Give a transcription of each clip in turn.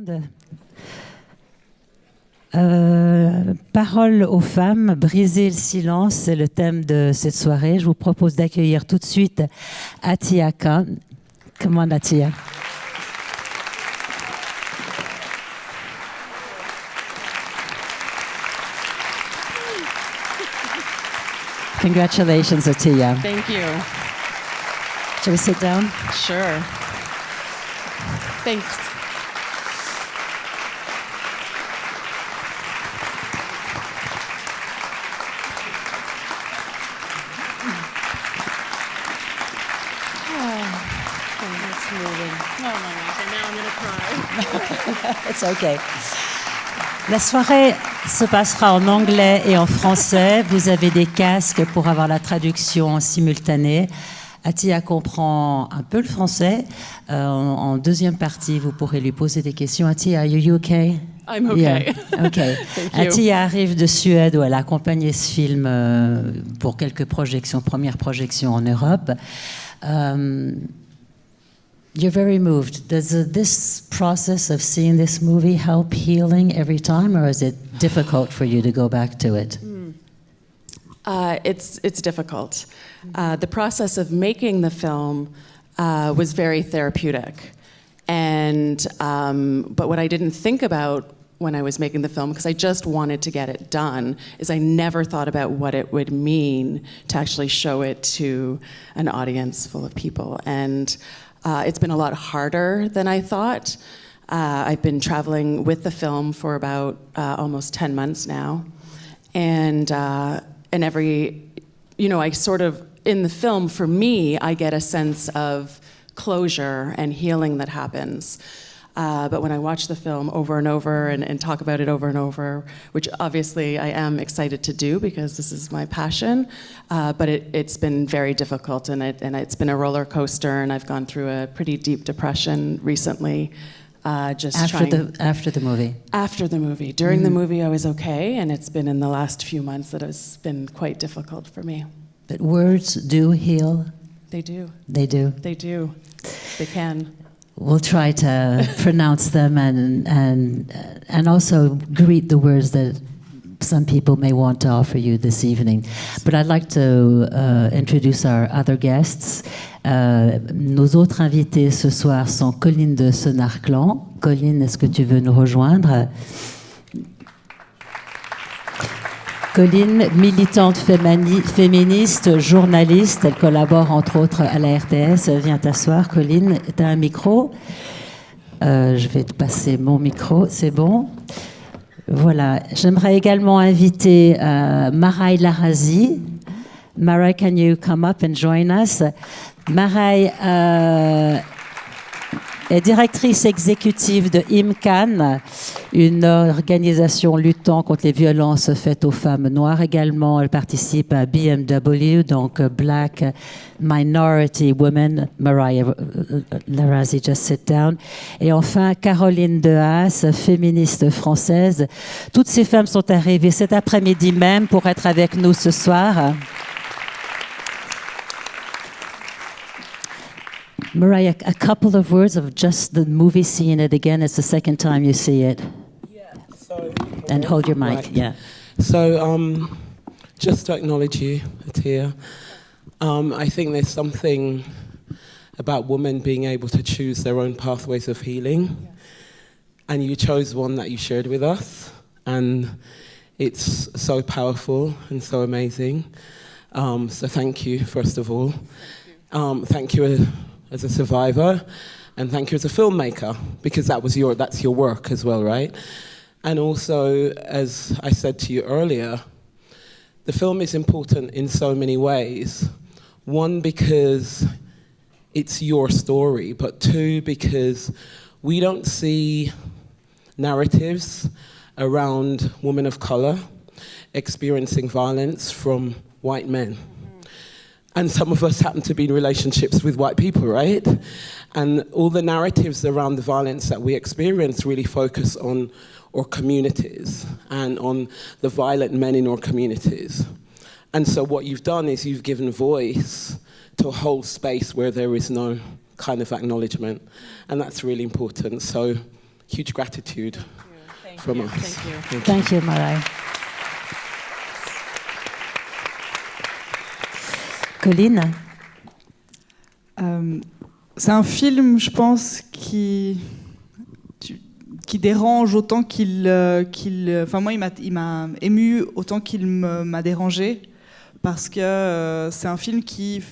monde. Parole aux femmes, briser le silence, c'est le thème de cette soirée. Je vous propose d'accueillir tout de suite Attiya Khan. Come on, Attiya. Congratulations, Attiya. Thank you. Shall we sit down? Sure. Thanks. It's okay. La soirée se passera en anglais et en français. Vous avez des casques pour avoir la traduction en simultané. Attiya comprend un peu le français. En deuxième partie, vous pourrez lui poser des questions. Attiya, are you okay? I'm okay. Yeah. Okay. Thank you. Attiya arrive de Suède où elle a accompagné ce film pour quelques projections, premières projections en Europe. You're very moved. Does this process of seeing this movie help healing every time, or is it difficult for you to go back to it? It's difficult. The process of making the film was very therapeutic, and but what I didn't think about when I was making the film, because I just wanted to get it done, is I never thought about what it would mean to actually show it to an audience full of people. And it's been a lot harder than I thought. I've been traveling with the film for about almost 10 months now. And every, I sort of, in the film, for me, I get a sense of closure and healing that happens. But when I watch the film over and over and talk about it over and over, which obviously I am excited to do because this is my passion, but it's been very difficult and it's been a roller coaster, and I've gone through a pretty deep depression recently. After the movie? After the movie. During the movie I was okay, and it's been in the last few months that it's been quite difficult for me. But words do heal? They do. They do? They do. They can. We'll try to pronounce them and also greet the words that some people may want to offer you this evening. But I'd like to introduce our other guests. Nos autres invités ce soir sont Colline de Senarclan. Colline, est-ce que tu veux nous rejoindre? Colline, militante féministe, journaliste, elle collabore entre autres à la RTS. Viens t'asseoir, Colline. Tu as un micro? Je vais te passer mon micro, c'est bon? Voilà. J'aimerais également inviter Marai Larazi. Marai, can you come up and join us? Marai est directrice exécutive de IMCAN, une organisation luttant contre les violences faites aux femmes noires également. Elle participe à BMW, donc Black Minority Women. Mariah Larazi, just sit down. Et enfin, Caroline Dehaas, féministe française. Toutes ces femmes sont arrivées cet après-midi même pour être avec nous ce soir. Mariah, a couple of words of just the movie, seeing it again. It's the second time you see it. Yeah. So. And hold your mic. Right. Yeah. So, just to acknowledge you, Attiya. I think there's something about women being able to choose their own pathways of healing, yeah. And you chose one that you shared with us, and it's so powerful and so amazing. So thank you, first of all. Thank you as a survivor, and thank you as a filmmaker, because that's your work as well, right? And also, as I said to you earlier, the film is important in so many ways. One, because it's your story, but two, because we don't see narratives around women of color experiencing violence from white men. And some of us happen to be in relationships with white people, right? And all the narratives around the violence that we experience really focus on our communities and on the violent men in our communities. And so what you've done is you've given voice to a whole space where there is no kind of acknowledgement. And that's really important. So huge gratitude from us. Thank you. Thank you, Mariah. Colline? C'est un film, je pense, qui dérange autant enfin moi, il m'a ému autant qu'il m'a dérangé, parce que c'est un film qui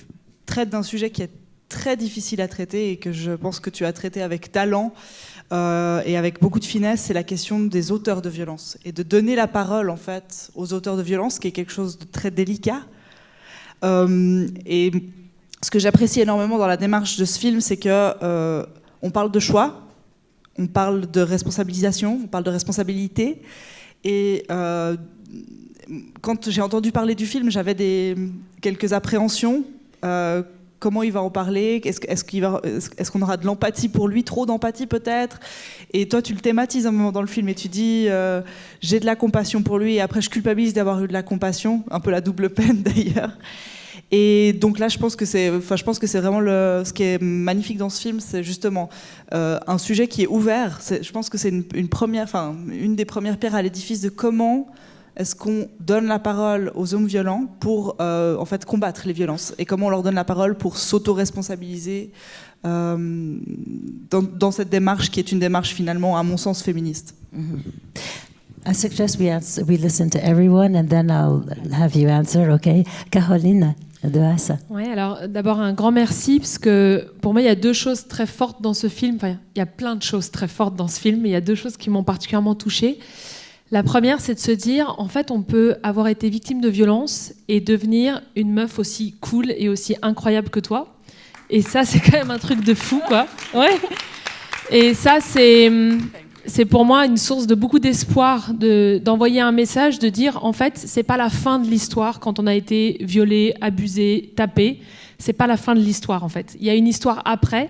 traite d'un sujet qui est très difficile à traiter et que je pense que tu as traité avec talent et avec beaucoup de finesse. C'est la question des auteurs de violence et de donner la parole en fait aux auteurs de violence, qui est quelque chose de très délicat. Et ce que j'apprécie énormément dans la démarche de ce film, c'est que on parle de choix, on parle de responsabilisation, on parle de responsabilité. Et quand j'ai entendu parler du film, j'avais quelques appréhensions. Comment il va en parler? Est-ce qu'on aura de l'empathie pour lui? Trop d'empathie peut-être? Et toi, tu le thématises un moment dans le film et tu dis j'ai de la compassion pour lui, et après je culpabilise d'avoir eu de la compassion, un peu la double peine d'ailleurs. Et donc là, je pense que c'est vraiment ce qui est magnifique dans ce film, c'est justement un sujet qui est ouvert. Je pense que c'est une des premières pierres à l'édifice de comment est-ce qu'on donne la parole aux hommes violents pour en fait combattre les violences, et comment on leur donne la parole pour s'auto-responsabiliser dans cette démarche qui est une démarche finalement, à mon sens, féministe. I suggest we listen to everyone and then I'll have you answer, okay? Caroline de Haas. Oui, alors d'abord un grand merci, parce que pour moi il y a deux choses très fortes dans ce film. Enfin, il y a plein de choses très fortes dans ce film, mais il y a deux choses qui m'ont particulièrement touchée. La première, c'est de se dire, en fait, on peut avoir été victime de violence et devenir une meuf aussi cool et aussi incroyable que toi. Et ça, c'est quand même un truc de fou, quoi. Ouais. Et ça, c'est pour moi une source de beaucoup d'espoir, d'envoyer un message, de dire, en fait, c'est pas la fin de l'histoire quand on a été violé, abusé, tapé. C'est pas la fin de l'histoire, en fait. Il y a une histoire après.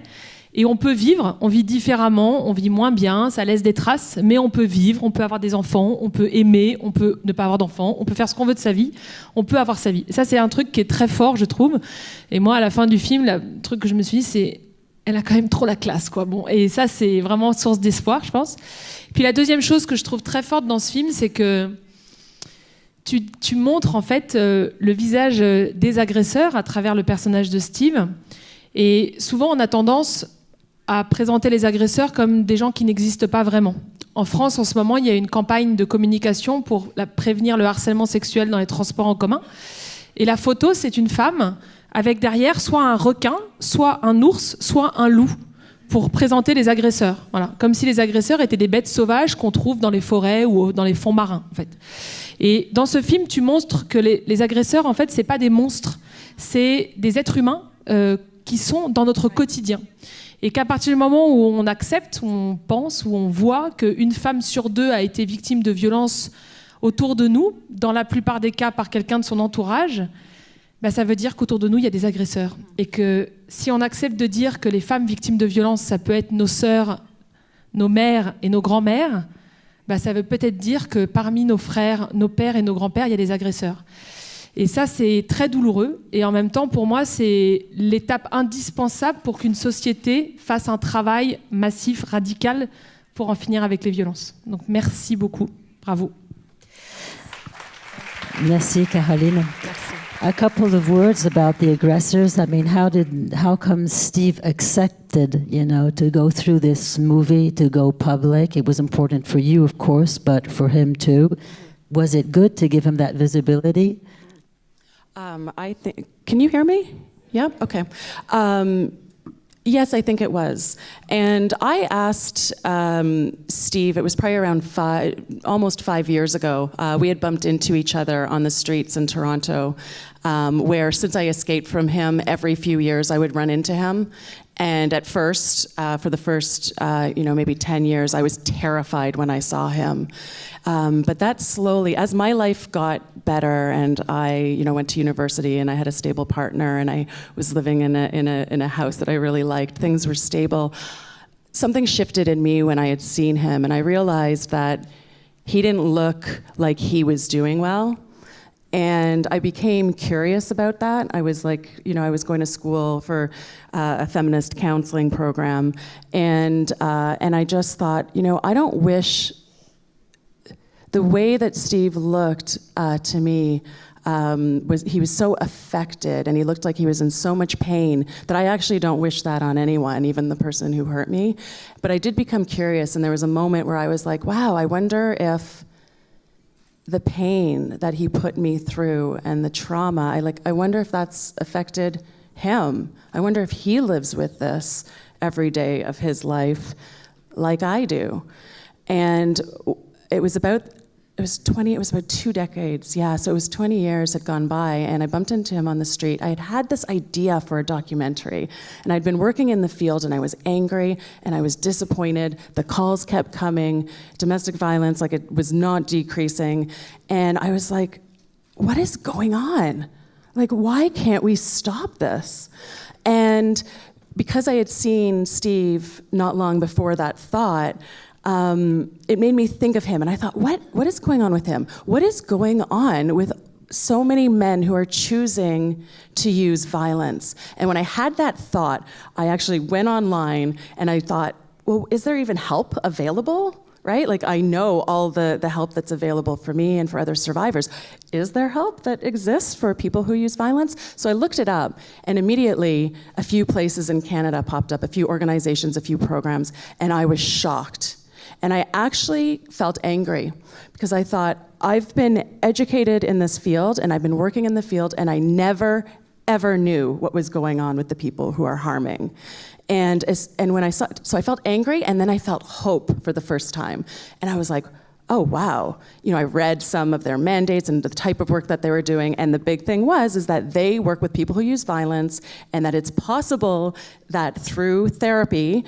Et on peut vivre, on vit différemment, on vit moins bien, ça laisse des traces, mais on peut vivre, on peut avoir des enfants, on peut aimer, on peut ne pas avoir d'enfants, on peut faire ce qu'on veut de sa vie, on peut avoir sa vie. Et ça, c'est un truc qui est très fort, je trouve. Et moi, à la fin du film, le truc que je me suis dit, c'est elle a quand même trop la classe, quoi. Bon, et ça, c'est vraiment source d'espoir, je pense. Puis la deuxième chose que je trouve très forte dans ce film, c'est que tu montres en fait le visage des agresseurs à travers le personnage de Steve. Et souvent, on a tendance à présenter les agresseurs comme des gens qui n'existent pas vraiment. En France, en ce moment, il y a une campagne de communication pour prévenir le harcèlement sexuel dans les transports en commun. Et la photo, c'est une femme avec derrière soit un requin, soit un ours, soit un loup, pour présenter les agresseurs. Voilà. Comme si les agresseurs étaient des bêtes sauvages qu'on trouve dans les forêts ou dans les fonds marins, en fait. Et dans ce film, tu montres que les agresseurs, en fait, c'est pas des monstres, c'est des êtres humains qui sont dans notre quotidien. Et qu'à partir du moment où on accepte, où on pense, où on voit qu'une femme sur deux a été victime de violences autour de nous, dans la plupart des cas par quelqu'un de son entourage, bah ça veut dire qu'autour de nous, il y a des agresseurs. Et que si on accepte de dire que les femmes victimes de violences, ça peut être nos sœurs, nos mères et nos grands-mères, bah ça veut peut-être dire que parmi nos frères, nos pères et nos grands-pères, il y a des agresseurs. Et ça, c'est très douloureux. Et en même temps, pour moi, c'est l'étape indispensable pour qu'une société fasse un travail massif, radical, pour en finir avec les violences. Donc, merci beaucoup. Bravo. Merci, Caroline. Merci. A couple of words about the aggressors. I mean, how come Steve accepted, to go through this movie, to go public? It was important for you, of course, but for him too. Was it good to give him that visibility? I think. Can you hear me? Yeah. Okay. Yes, I think it was. And I asked Steve. It was probably around almost 5 years ago. We had bumped into each other on the streets in Toronto, where since I escaped from him, every few years I would run into him. And at first, for the first, maybe 10 years, I was terrified when I saw him. But that slowly, as my life got better, and I, went to university, and I had a stable partner, and I was living in a house that I really liked. Things were stable. Something shifted in me when I had seen him, and I realized that he didn't look like he was doing well. And I became curious about that. I was like, I was going to school for a feminist counseling program, and I just thought, I don't wish the way that Steve looked to me. He was so affected, and he looked like he was in so much pain that I actually don't wish that on anyone, even the person who hurt me. But I did become curious, and there was a moment where I was like, wow, I wonder if the pain that he put me through and the trauma, I wonder if that's affected him. I wonder if he lives with this every day of his life like I do. And it was about 2 decades, so it was 20 years had gone by, and I bumped into him on the street. I had this idea for a documentary, and I'd been working in the field, and I was angry, and I was disappointed. The calls kept coming, domestic violence, it was not decreasing, and I was like, what is going on? Why can't we stop this? And because I had seen Steve not long before that thought, it made me think of him, and I thought, what is going on with him? What is going on with so many men who are choosing to use violence? And when I had that thought, I actually went online and I thought, well, is there even help available? Right? I know all the help that's available for me and for other survivors. Is there help that exists for people who use violence? So I looked it up, and immediately a few places in Canada popped up, a few organizations, a few programs, and I was shocked. And I actually felt angry because I thought, I've been educated in this field and I've been working in the field, and I never, ever knew what was going on with the people who are harming. And when I saw, so I felt angry, and then I felt hope for the first time. And I was like, oh, wow. I read some of their mandates and the type of work that they were doing, and the big thing is that they work with people who use violence, and that it's possible that through therapy,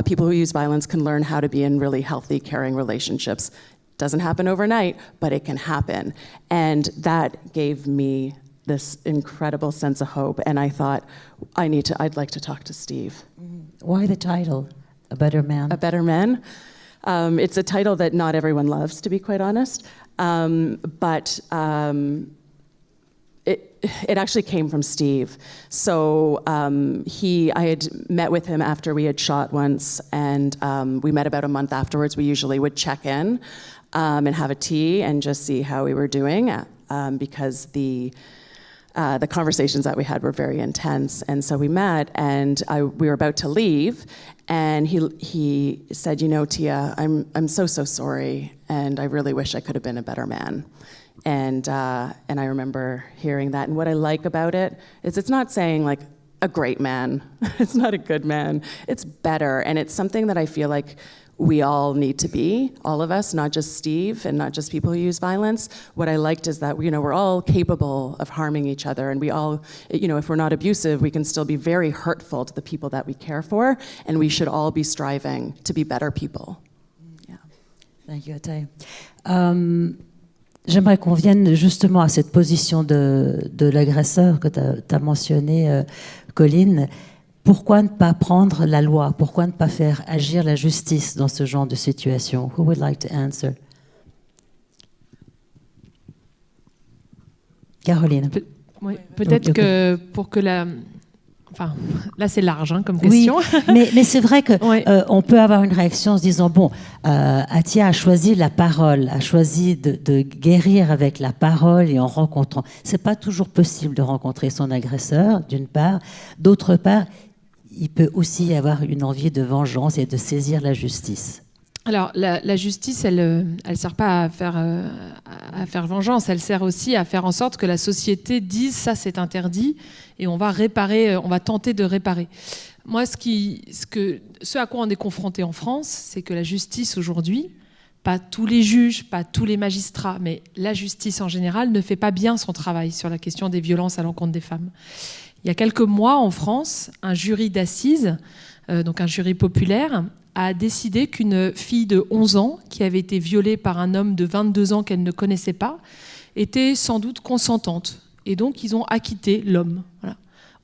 people who use violence can learn how to be in really healthy, caring relationships. Doesn't happen overnight, but it can happen. And that gave me this incredible sense of hope. And I thought, I'd like to talk to Steve. Why the title, A Better Man? A Better Man? It's a title that not everyone loves, to be quite honest. But it actually came from Steve. So I had met with him after we had shot once, and we met about a month afterwards. We usually would check in and have a tea and just see how we were doing, because the conversations that we had were very intense. And so we met, and we were about to leave, and he said, Tia, I'm so sorry, and I really wish I could have been a better man. And I remember hearing that. And what I like about it is it's not saying a great man. It's not a good man. It's better. And it's something that I feel like we all need to be, all of us, not just Steve and not just people who use violence. What I liked is that, we're all capable of harming each other, and we all, if we're not abusive, we can still be very hurtful to the people that we care for, and we should all be striving to be better people. Yeah. Thank you, Atay. J'aimerais qu'on vienne justement à cette position de l'agresseur que tu as mentionné, Colline. Pourquoi ne pas prendre la loi? Pourquoi ne pas faire agir la justice dans ce genre de situation? Who would like to answer? Caroline. Oui, peut-être que pour que Enfin, là c'est large comme question. Oui, mais c'est vrai que ouais. On peut avoir une réaction en se disant Atia a choisi la parole, a choisi de guérir avec la parole et en rencontrant. C'est pas toujours possible de rencontrer son agresseur, d'une part. D'autre part, il peut aussi y avoir une envie de vengeance et de saisir la justice. Alors, la justice, elle sert pas à faire vengeance, elle sert aussi à faire en sorte que la société dise ça c'est interdit et on va réparer, on va tenter de réparer. Moi, ce à quoi on est confronté en France, c'est que la justice aujourd'hui, pas tous les juges, pas tous les magistrats, mais la justice en général ne fait pas bien son travail sur la question des violences à l'encontre des femmes. Il y a quelques mois en France, un jury d'assises, donc un jury populaire, a décidé qu'une fille de 11 ans qui avait été violée par un homme de 22 ans qu'elle ne connaissait pas était sans doute consentante. Et donc, ils ont acquitté l'homme. Voilà.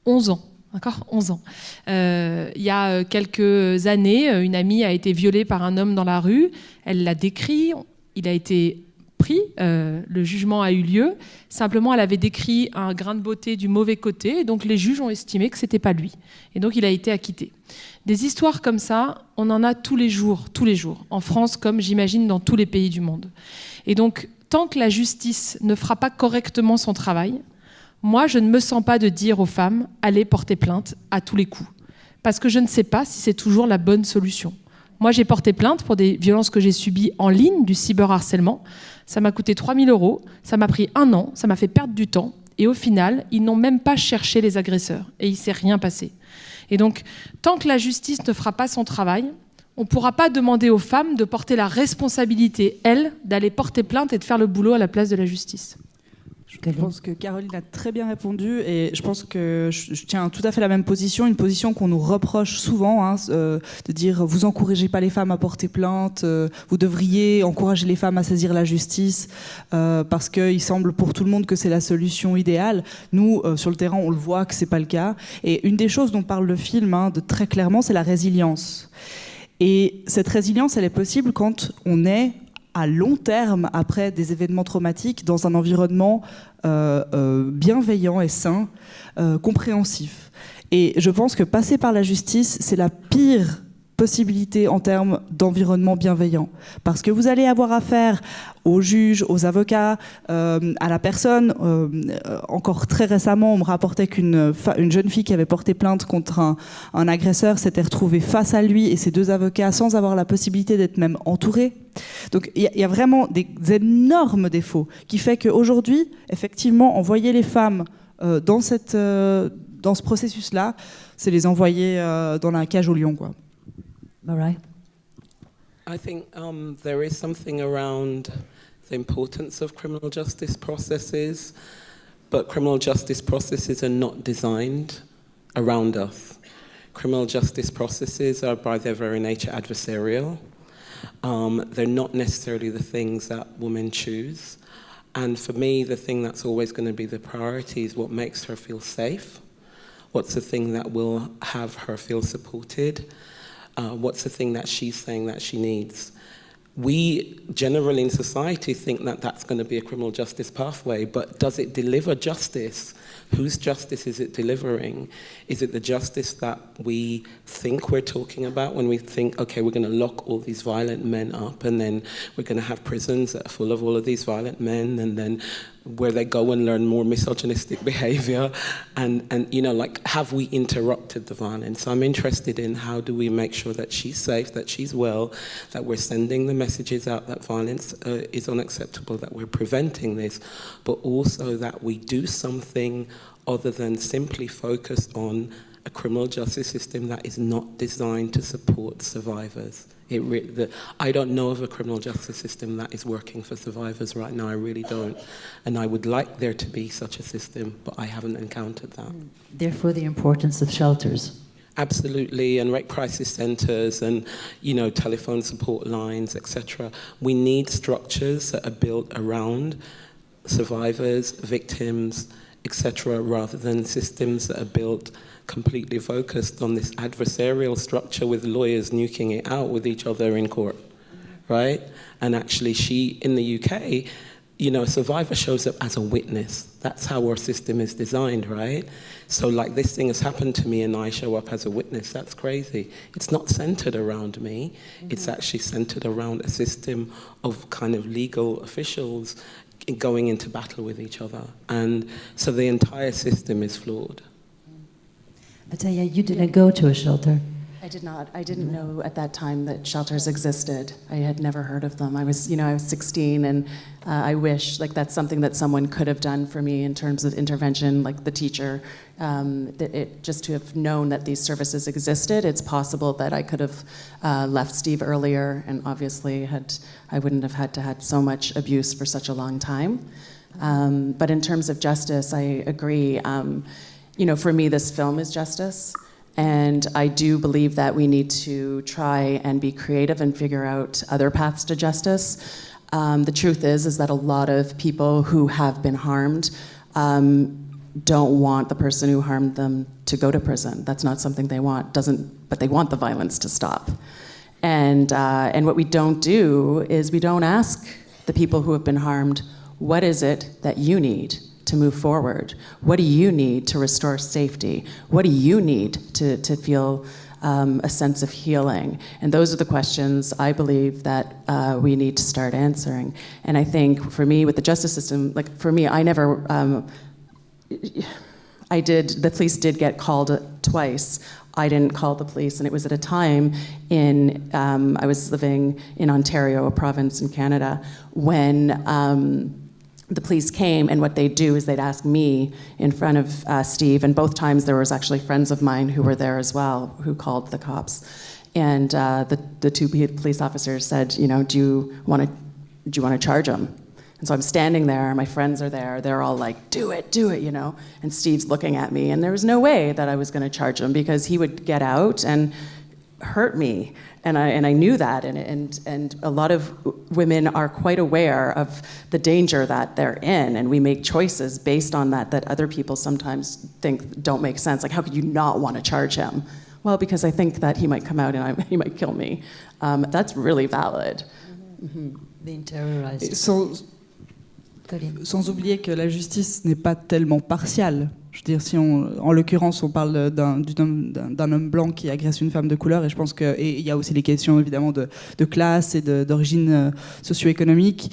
11 ans. D'accord ? 11 ans. Il y a quelques années, une amie a été violée par un homme dans la rue. Elle l'a décrit. Il a été compris, le jugement a eu lieu. Simplement, elle avait décrit un grain de beauté du mauvais côté, et donc les juges ont estimé que c'était pas lui. Et donc il a été acquitté. Des histoires comme ça, on en a tous les jours, en France comme j'imagine dans tous les pays du monde. Et donc, tant que la justice ne fera pas correctement son travail, moi, je ne me sens pas de dire aux femmes « allez porter plainte à tous les coups ». Parce que je ne sais pas si c'est toujours la bonne solution. Moi, j'ai porté plainte pour des violences que j'ai subies en ligne, du cyberharcèlement. Ça m'a coûté 3 000 €, ça m'a pris 1 an, ça m'a fait perdre du temps. Et au final, ils n'ont même pas cherché les agresseurs. Et il ne s'est rien passé. Et donc, tant que la justice ne fera pas son travail, on ne pourra pas demander aux femmes de porter la responsabilité, elles, d'aller porter plainte et de faire le boulot à la place de la justice. Je pense que Caroline a très bien répondu et je pense que je tiens tout à fait la même position, une position qu'on nous reproche souvent, de dire vous encouragez pas les femmes à porter plainte, vous devriez encourager les femmes à saisir la justice parce qu'il semble pour tout le monde que c'est la solution idéale. Nous, sur le terrain, on le voit que c'est pas le cas. Et une des choses dont parle le film de très clairement, c'est la résilience. Et cette résilience, elle est possible quand on est à long terme, après des événements traumatiques, dans un environnement bienveillant et sain, compréhensif. Et je pense que passer par la justice, c'est la pire possibilité en termes d'environnement bienveillant. Parce que vous allez avoir affaire aux juges, aux avocats, à la personne. Encore très récemment, on me rapportait qu'une jeune fille qui avait porté plainte contre un agresseur s'était retrouvée face à lui et ses 2 avocats sans avoir la possibilité d'être même entourée. Donc il y a vraiment des énormes défauts qui fait qu'aujourd'hui, effectivement, envoyer les femmes dans ce processus-là, c'est les envoyer dans la cage au lion, quoi. Mariah? I think there is something around the importance of criminal justice processes, but criminal justice processes are not designed around us. Criminal justice processes are by their very nature adversarial. They're not necessarily the things that women choose. And for me, the thing that's always going to be the priority is what makes her feel safe. What's the thing that will have her feel supported? What's the thing that she's saying that she needs? We generally in society think that that's going to be a criminal justice pathway, but does it deliver justice? Whose justice is it delivering? Is it the justice that we think we're talking about when we think, okay, we're going to lock all these violent men up and then we're going to have prisons that are full of all of these violent men and then where they go and learn more misogynistic behavior and you know, like, have we interrupted the violence? So I'm interested in how do we make sure that she's safe, that she's well, that we're sending the messages out that violence is unacceptable, that we're preventing this, but also that we do something other than simply focus on a criminal justice system that is not designed to support survivors. I don't know of a criminal justice system that is working for survivors right now. I really don't. And I would like there to be such a system, but I haven't encountered that. Therefore, the importance of shelters. Absolutely, and rape crisis centres and, you know, telephone support lines, etc. We need structures that are built around survivors, victims, etc., rather than systems that are built completely focused on this adversarial structure with lawyers nuking it out with each other in court, right? And actually in the UK, you know, a survivor shows up as a witness. That's how our system is designed, right? So like this thing has happened to me and I show up as a witness, that's crazy. It's not centered around me. It's actually centered around a system of kind of legal officials going into battle with each other. And so the entire system is flawed. Ataya, you didn't go to a shelter. I did not. I didn't know at that time that shelters existed. I had never heard of them. I was 16, and I wish that's something that someone could have done for me in terms of intervention, like the teacher. Just to have known that these services existed. It's possible that I could have left Steve earlier, and obviously I wouldn't have had to had so much abuse for such a long time. But in terms of justice, I agree. For me, this film is justice. And I do believe that we need to try and be creative and figure out other paths to justice. The truth is that a lot of people who have been harmed don't want the person who harmed them to go to prison. That's not something they want. But they want the violence to stop. And what we don't do is we don't ask the people who have been harmed, what is it that you need to move forward? What do you need to restore safety? What do you need to feel a sense of healing? And those are the questions I believe that we need to start answering. And I think for me, with the justice system, like for me, I never, the police did get called twice. I didn't call the police, and it was at a time I was living in Ontario, a province in Canada, when the police came, and what they'd do is they'd ask me in front of Steve, and both times there was actually friends of mine who were there as well, who called the cops. And the two police officers said, do you want to charge him? And so I'm standing there, my friends are there, they're all like, do it, and Steve's looking at me, and there was no way that I was going to charge him, because he would get out and hurt me. And I knew that, and a lot of women are quite aware of the danger that they're in, and we make choices based on that other people sometimes think don't make sense. Like, how could you not want to charge him? Well, because I think that he might come out and he might kill me. That's really valid. Being terrorized. Sans oublier que la justice n'est pas tellement partiale. Je veux dire, si en l'occurrence, on parle d'un homme blanc qui agresse une femme de couleur, et je pense qu'il y a aussi les questions évidemment de classe et d'origine socio-économique.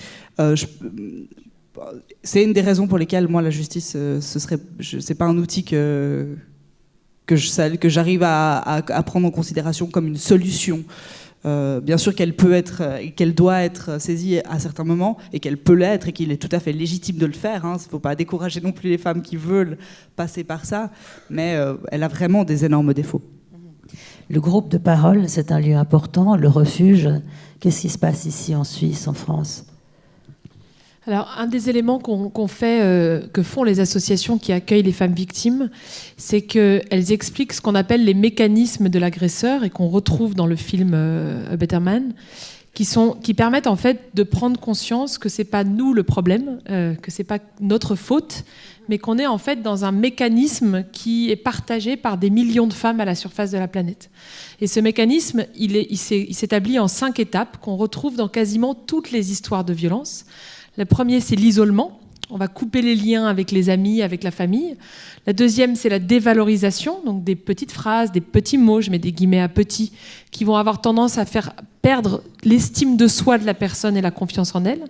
C'est une des raisons pour lesquelles moi la justice, c'est pas un outil que j'arrive à prendre en considération comme une solution. Bien sûr qu'elle doit être saisie à certains moments, et qu'elle peut l'être, et qu'il est tout à fait légitime de le faire. Il ne faut pas décourager non plus les femmes qui veulent passer par ça, mais elle a vraiment des énormes défauts. Le groupe de parole, c'est un lieu important, le refuge. Qu'est-ce qui se passe ici en Suisse, en France ? Alors, un des éléments que font les associations qui accueillent les femmes victimes, c'est qu'elles expliquent ce qu'on appelle les mécanismes de l'agresseur, et qu'on retrouve dans le film A Better Man, qui permettent en fait de prendre conscience que c'est pas nous le problème, que c'est pas notre faute, mais qu'on est en fait dans un mécanisme qui est partagé par des millions de femmes à la surface de la planète. Et ce mécanisme, il s'établit en 5 étapes qu'on retrouve dans quasiment toutes les histoires de violence. Le premier, c'est l'isolement. On va couper les liens avec les amis, avec la famille. La deuxième, c'est la dévalorisation, donc des petites phrases, des petits mots, je mets des guillemets à petits, qui vont avoir tendance à faire perdre l'estime de soi de la personne et la confiance en elle.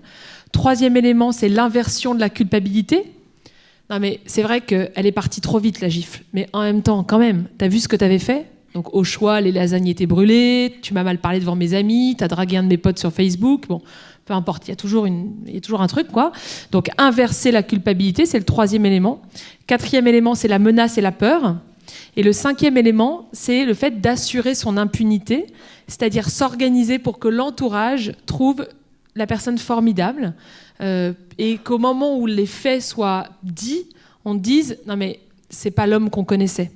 Troisième élément, c'est l'inversion de la culpabilité. Non mais c'est vrai qu'elle est partie trop vite, la gifle. Mais en même temps, quand même, t'as vu ce que t'avais fait ? Donc au choix, les lasagnes étaient brûlées, tu m'as mal parlé devant mes amis, t'as dragué un de mes potes sur Facebook, bon... Peu importe, il y a toujours un truc, quoi. Donc, inverser la culpabilité, c'est le 3e élément. 4e élément, c'est la menace et la peur. Et le 5e élément, c'est le fait d'assurer son impunité, c'est-à-dire s'organiser pour que l'entourage trouve la personne formidable, et qu'au moment où les faits soient dits, on dise « Non mais, c'est pas l'homme qu'on connaissait ».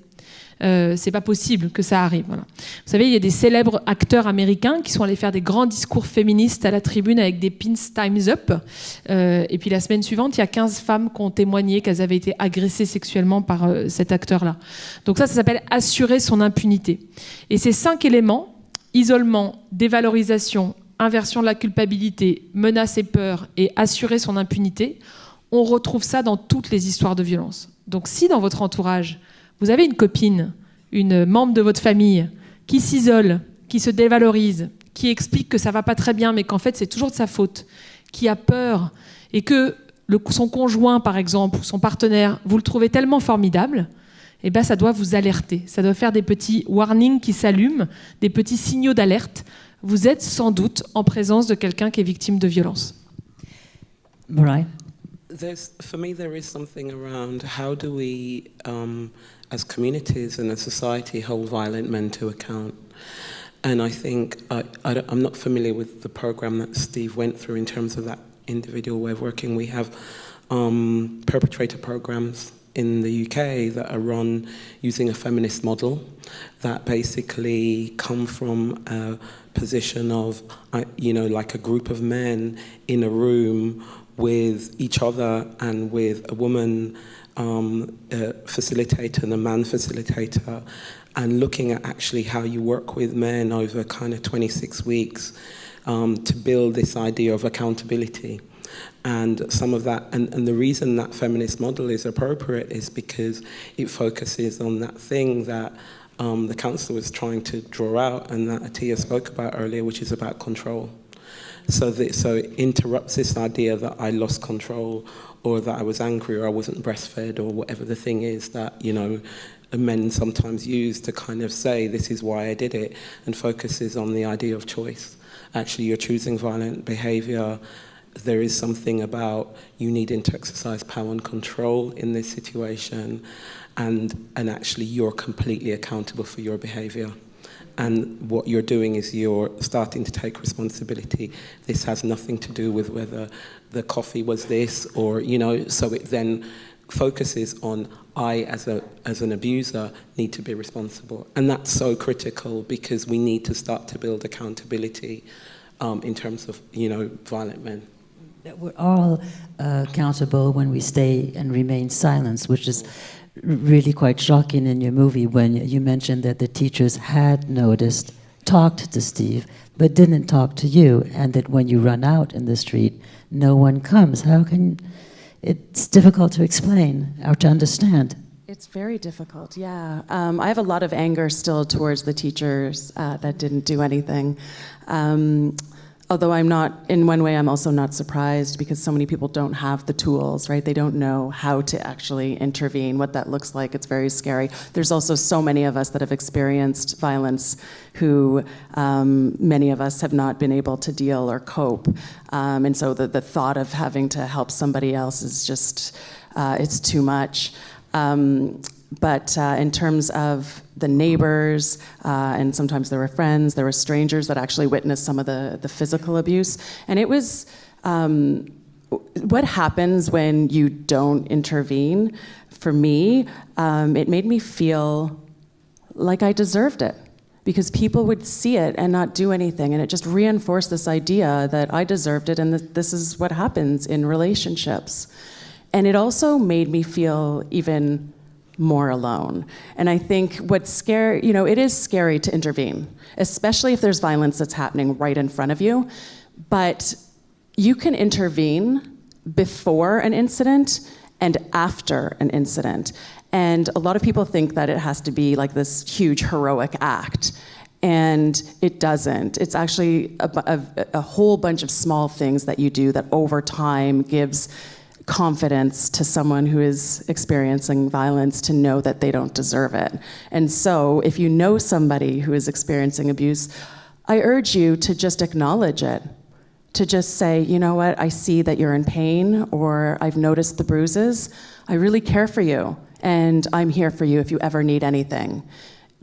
C'est pas possible que ça arrive. Voilà. Vous savez, il y a des célèbres acteurs américains qui sont allés faire des grands discours féministes à la tribune avec des pins Time's Up. Et puis la semaine suivante, il y a 15 femmes qui ont témoigné qu'elles avaient été agressées sexuellement par cet acteur-là. Donc ça s'appelle assurer son impunité. Et ces 5 éléments, isolement, dévalorisation, inversion de la culpabilité, menace et peur, et assurer son impunité, on retrouve ça dans toutes les histoires de violence. Donc si dans votre entourage, vous avez une copine, une membre de votre famille qui s'isole, qui se dévalorise, qui explique que ça va pas très bien, mais qu'en fait c'est toujours de sa faute, qui a peur, et que son conjoint, par exemple, ou son partenaire, vous le trouvez tellement formidable, eh ben ça doit vous alerter. Ça doit faire des petits warnings qui s'allument, des petits signaux d'alerte. Vous êtes sans doute en présence de quelqu'un qui est victime de violence. Right. For me, there is something around how do we, as communities and as society, hold violent men to account. And I think I'm not familiar with the program that Steve went through in terms of that individual way of working. We have perpetrator programs in the UK that are run using a feminist model that basically come from a position of, like a group of men in a room with each other and with a woman facilitator and a man facilitator, and looking at actually how you work with men over kind of 26 weeks to build this idea of accountability. And some of that, and the reason that feminist model is appropriate is because it focuses on that thing that the council was trying to draw out and that Atia spoke about earlier, which is about control. So it interrupts this idea that I lost control or that I was angry or I wasn't breastfed or whatever the thing is that, you know, men sometimes use to kind of say this is why I did it, and focuses on the idea of choice. Actually, you're choosing violent behavior. There is something about you needing to exercise power and control in this situation, and actually you're completely accountable for your behavior. And what you're doing is you're starting to take responsibility. This has nothing to do with whether the coffee was this or, you know, so it then focuses on I, as an abuser, need to be responsible. And that's so critical because we need to start to build accountability in terms of, you know, violent men. That we're all accountable when we stay and remain silent, which is really quite shocking in your movie when you mentioned that the teachers had noticed, talked to Steve, but didn't talk to you, and that when you run out in the street, no one comes. How can... It's difficult to explain or to understand. It's very difficult, yeah. I have a lot of anger still towards the teachers that didn't do anything. Although I'm not, in one way, I'm also not surprised because so many people don't have the tools, right? They don't know how to actually intervene, what that looks like. It's very scary. There's also so many of us that have experienced violence who many of us have not been able to deal or cope. And so the thought of having to help somebody else is just, it's too much. But in terms of the neighbors, and sometimes there were friends, there were strangers that actually witnessed some of the physical abuse. And it was, what happens when you don't intervene, for me, it made me feel like I deserved it. Because people would see it and not do anything, and it just reinforced this idea that I deserved it and that this is what happens in relationships. And it also made me feel even more alone. And I think what's scary, you know, it is scary to intervene, especially if there's violence that's happening right in front of you. But you can intervene before an incident and after an incident. And a lot of people think that it has to be like this huge heroic act. And it doesn't. It's actually a whole bunch of small things that you do that over time gives confidence to someone who is experiencing violence to know that they don't deserve it. And so if you know somebody who is experiencing abuse, I urge you to just acknowledge it, to just say, you know what, I see that you're in pain, or I've noticed the bruises. I really care for you, and I'm here for you if you ever need anything.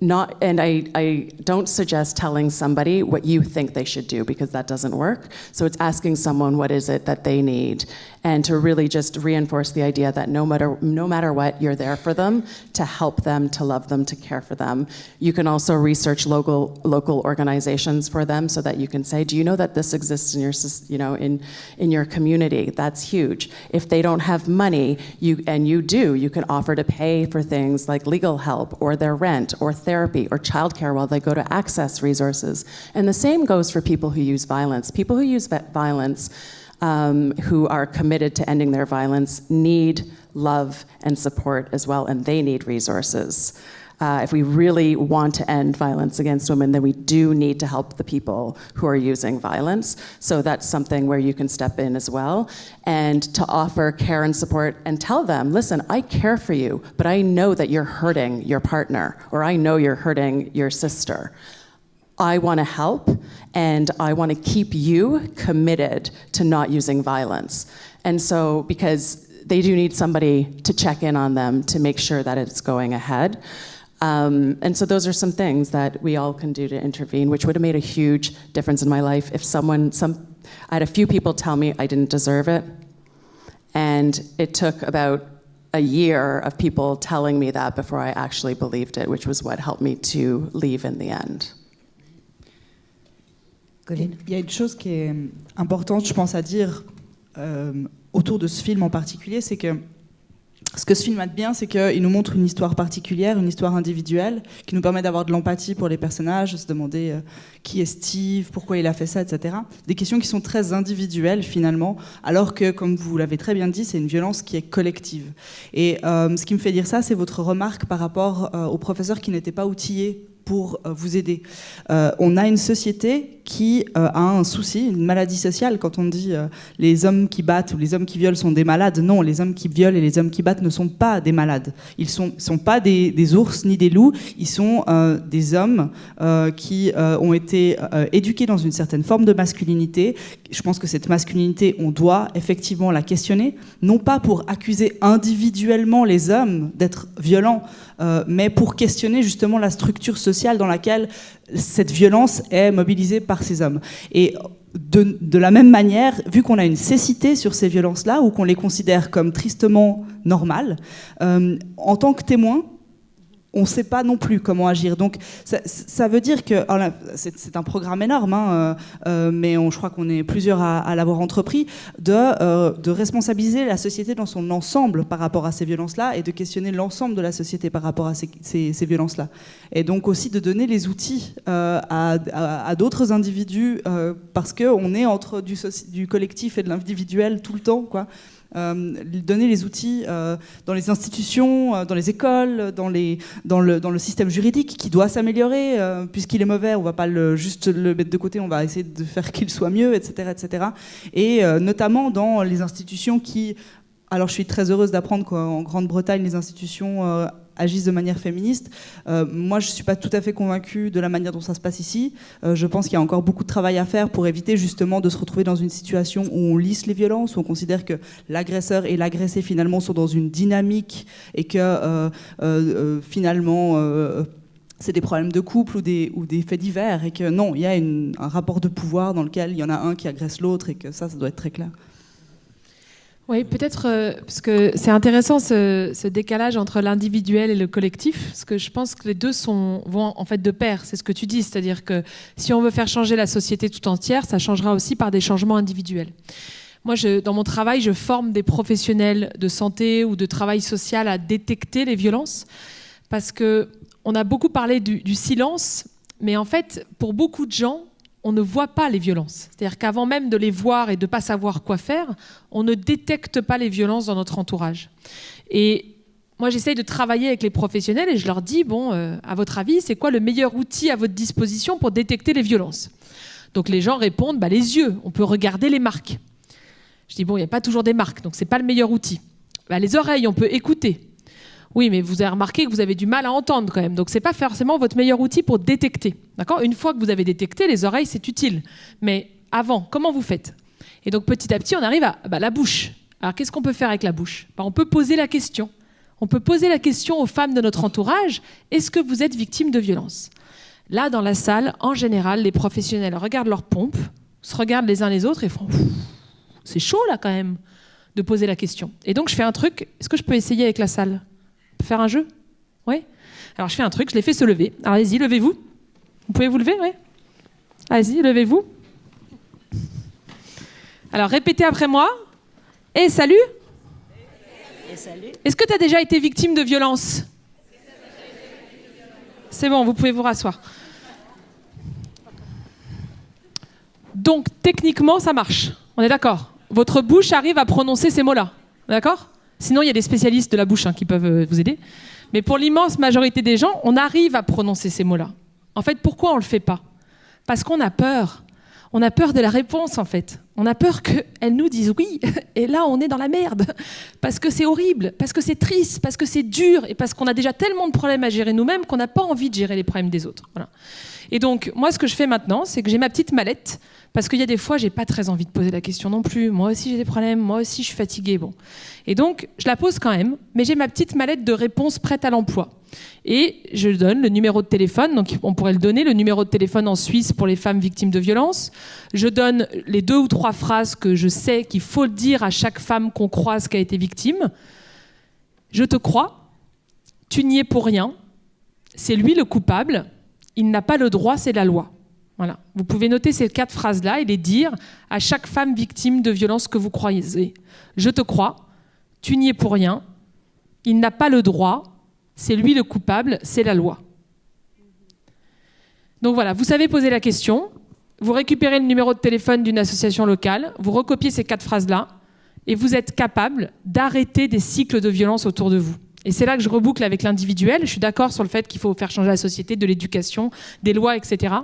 And I don't suggest telling somebody what you think they should do, because that doesn't work. So it's asking someone what is it that they need, and to really just reinforce the idea that no matter what, you're there for them, to help them, to love them, to care for them. You can also research local organizations for them, so that you can say, do you know that this exists in your, you know, in your community? That's huge. If they don't have money, you can offer to pay for things like legal help, or their rent, or therapy, or childcare while they go to access resources. And the same goes for people who use violence. People who use violence, who are committed to ending their violence, need love and support as well, and they need resources. If we really want to end violence against women, then we do need to help the people who are using violence. So that's something where you can step in as well, and to offer care and support and tell them, listen, I care for you, but I know that you're hurting your partner, or I know you're hurting your sister. I want to help, and I want to keep you committed to not using violence. And so, because they do need somebody to check in on them to make sure that it's going ahead. And so those are some things that we all can do to intervene, which would have made a huge difference in my life. If I had a few people tell me I didn't deserve it, and it took about a year of people telling me that before I actually believed it, which was what helped me to leave in the end. Colline? Il y a une chose qui est importante, je pense, à dire autour de ce film en particulier, c'est que Ce que ce film a de bien, c'est qu'il nous montre une histoire particulière, une histoire individuelle, qui nous permet d'avoir de l'empathie pour les personnages, de se demander qui est Steve, pourquoi il a fait ça, etc. Des questions qui sont très individuelles finalement, alors que, comme vous l'avez très bien dit, c'est une violence qui est collective. Et ce qui me fait dire ça, c'est votre remarque par rapport aux professeurs qui n'étaient pas outillés pour vous aider. On a une société qui a un souci, une maladie sociale. Quand on dit les hommes qui battent ou les hommes qui violent sont des malades, non, les hommes qui violent et les hommes qui battent ne sont pas des malades. Ils sont pas des ours ni des loups, ils sont des hommes qui ont été éduqués dans une certaine forme de masculinité. Je pense que cette masculinité, on doit effectivement la questionner, non pas pour accuser individuellement les hommes d'être violents, mais pour questionner justement la structure sociale dans laquelle cette violence est mobilisée par ces hommes. Et de la même manière, vu qu'on a une cécité sur ces violences-là, ou qu'on les considère comme tristement normales, en tant que témoin, on ne sait pas non plus comment agir. Donc ça veut dire que c'est un programme énorme, hein, mais je crois qu'on est plusieurs à l'avoir entrepris, de responsabiliser la société dans son ensemble par rapport à ces violences-là et de questionner l'ensemble de la société par rapport à ces violences-là. Et donc aussi de donner les outils à d'autres individus parce qu'on est entre du collectif et de l'individuel tout le temps, quoi. Donner les outils dans les institutions, dans les écoles, dans le système juridique qui doit s'améliorer, puisqu'il est mauvais, on ne va pas juste le mettre de côté, on va essayer de faire qu'il soit mieux, etc. etc. Et notamment dans les institutions qui... Alors je suis très heureuse d'apprendre qu'en Grande-Bretagne, les institutions agissent de manière féministe. Moi, je ne suis pas tout à fait convaincue de la manière dont ça se passe ici. Je pense qu'il y a encore beaucoup de travail à faire pour éviter justement de se retrouver dans une situation où on lisse les violences, où on considère que l'agresseur et l'agressé finalement sont dans une dynamique et que finalement... c'est des problèmes de couple ou des faits divers et que non, il y a un rapport de pouvoir dans lequel il y en a un qui agresse l'autre et que ça doit être très clair. Oui, peut-être parce que c'est intéressant ce décalage entre l'individuel et le collectif, parce que je pense que les deux vont en fait de pair, c'est ce que tu dis, c'est-à-dire que si on veut faire changer la société tout entière, ça changera aussi par des changements individuels. Moi, dans mon travail, je forme des professionnels de santé ou de travail social à détecter les violences, parce qu'on a beaucoup parlé du silence, mais en fait, pour beaucoup de gens, on ne voit pas les violences. C'est-à-dire qu'avant même de les voir et de ne pas savoir quoi faire, on ne détecte pas les violences dans notre entourage. Et moi, j'essaye de travailler avec les professionnels et je leur dis, bon, à votre avis, c'est quoi le meilleur outil à votre disposition pour détecter les violences ? Donc les gens répondent, les yeux, on peut regarder les marques. Je dis, bon, il n'y a pas toujours des marques, donc ce n'est pas le meilleur outil. Les oreilles, on peut écouter. Oui, mais vous avez remarqué que vous avez du mal à entendre quand même. Donc, ce n'est pas forcément votre meilleur outil pour détecter. D'accord ? Une fois que vous avez détecté, les oreilles, c'est utile. Mais avant, comment vous faites ? Et donc, petit à petit, on arrive à la bouche. Alors, qu'est-ce qu'on peut faire avec la bouche ? On peut poser la question. On peut poser la question aux femmes de notre entourage. Est-ce que vous êtes victime de violence ? Là, dans la salle, en général, les professionnels regardent leurs pompes, se regardent les uns les autres et font « c'est chaud là quand même de poser la question ». Et donc, je fais un truc. Est-ce que je peux essayer avec la salle ? Faire un jeu ? Oui. Alors, je fais un truc, je les fais se lever. Alors, allez-y, levez-vous. Vous pouvez vous lever, oui ? Allez-y, levez-vous. Alors, répétez après moi. Et salut. Et salut. Est-ce que tu as déjà été victime de violence ? C'est bon, vous pouvez vous rasseoir. Donc, techniquement, ça marche. On est d'accord ? Votre bouche arrive à prononcer ces mots-là. D'accord ? Sinon, il y a des spécialistes de la bouche qui peuvent vous aider. Mais pour l'immense majorité des gens, on arrive à prononcer ces mots-là. En fait, pourquoi on ne le fait pas ? Parce qu'on a peur. On a peur de la réponse, en fait. On a peur qu'elle nous dise oui, et là, on est dans la merde. Parce que c'est horrible, parce que c'est triste, parce que c'est dur, et parce qu'on a déjà tellement de problèmes à gérer nous-mêmes qu'on n'a pas envie de gérer les problèmes des autres. Voilà. Et donc, moi, ce que je fais maintenant, c'est que j'ai ma petite mallette, parce qu'il y a des fois, j'ai pas très envie de poser la question non plus. Moi aussi, j'ai des problèmes. Moi aussi, je suis fatiguée. Bon. Et donc, je la pose quand même, mais j'ai ma petite mallette de réponse prête à l'emploi. Et je donne le numéro de téléphone, donc on pourrait le donner, le numéro de téléphone en Suisse pour les femmes victimes de violences. Je donne les 2 ou 3 phrases que je sais qu'il faut dire à chaque femme qu'on croise qui a été victime. Je te crois, tu n'y es pour rien, c'est lui le coupable, il n'a pas le droit, c'est la loi. Voilà. Vous pouvez noter ces 4 phrases-là et les dire à chaque femme victime de violences que vous croisez. Je te crois, tu n'y es pour rien, Il n'a pas le droit, c'est lui le coupable, c'est la loi. Donc voilà, vous savez poser la question, vous récupérez le numéro de téléphone d'une association locale, vous recopiez ces 4 phrases-là, et vous êtes capable d'arrêter des cycles de violence autour de vous. Et c'est là que je reboucle avec l'individuel. Je suis d'accord sur le fait qu'il faut faire changer la société, de l'éducation, des lois, etc.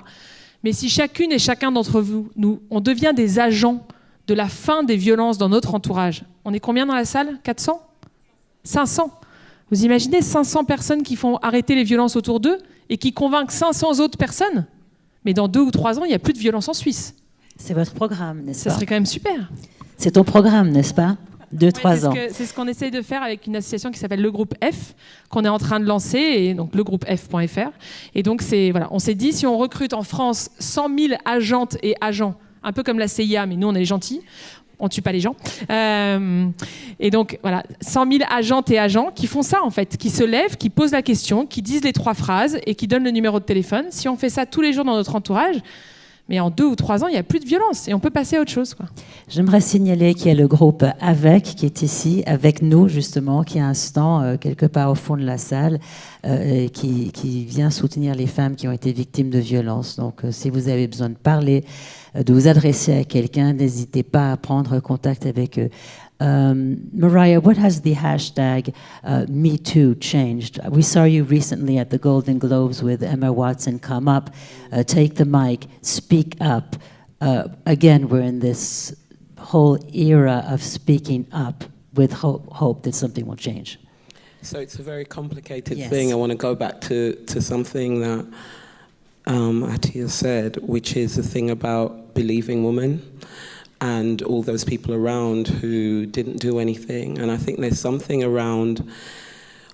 Mais si chacune et chacun d'entre vous, on devient des agents de la fin des violences dans notre entourage, on est combien dans la salle ? 400 ? 500 ? Vous imaginez 500 personnes qui font arrêter les violences autour d'eux et qui convainquent 500 autres personnes ? Mais dans 2 ou 3 ans, il n'y a plus de violence en Suisse. C'est votre programme, n'est-ce Ça pas? serait quand même super. C'est ton programme, n'est-ce pas? 2-3 ans. C'est ce qu'on essaye de faire avec une association qui s'appelle Le Groupe F, qu'on est en train de lancer, et donc legroupef.fr. Et donc, voilà, on s'est dit, si on recrute en France 100 000 agentes et agents, un peu comme la CIA, mais nous, on est gentils, on tue pas les gens. Et donc, voilà, 100 000 agentes et agents qui font ça, en fait, qui se lèvent, qui posent la question, qui disent les 3 phrases et qui donnent le numéro de téléphone. Si on fait ça tous les jours dans notre entourage, mais en 2 ou 3 ans, il n'y a plus de violence et on peut passer à autre chose, quoi. J'aimerais signaler qu'il y a le groupe AVEC qui est ici, avec nous justement, qui a un stand quelque part au fond de la salle, qui vient soutenir les femmes qui ont été victimes de violences. Donc si vous avez besoin de parler, de vous adresser à quelqu'un, n'hésitez pas à prendre contact avec eux. Mariah, what has the hashtag #MeToo changed? We saw you recently at the Golden Globes with Emma Watson come up, take the mic, speak up. Again, we're in this whole era of speaking up with hope that something will change. So it's a very complicated Yes. thing. I want to go back to something that Atia said, which is the thing about believing women and all those people around who didn't do anything. And I think there's something around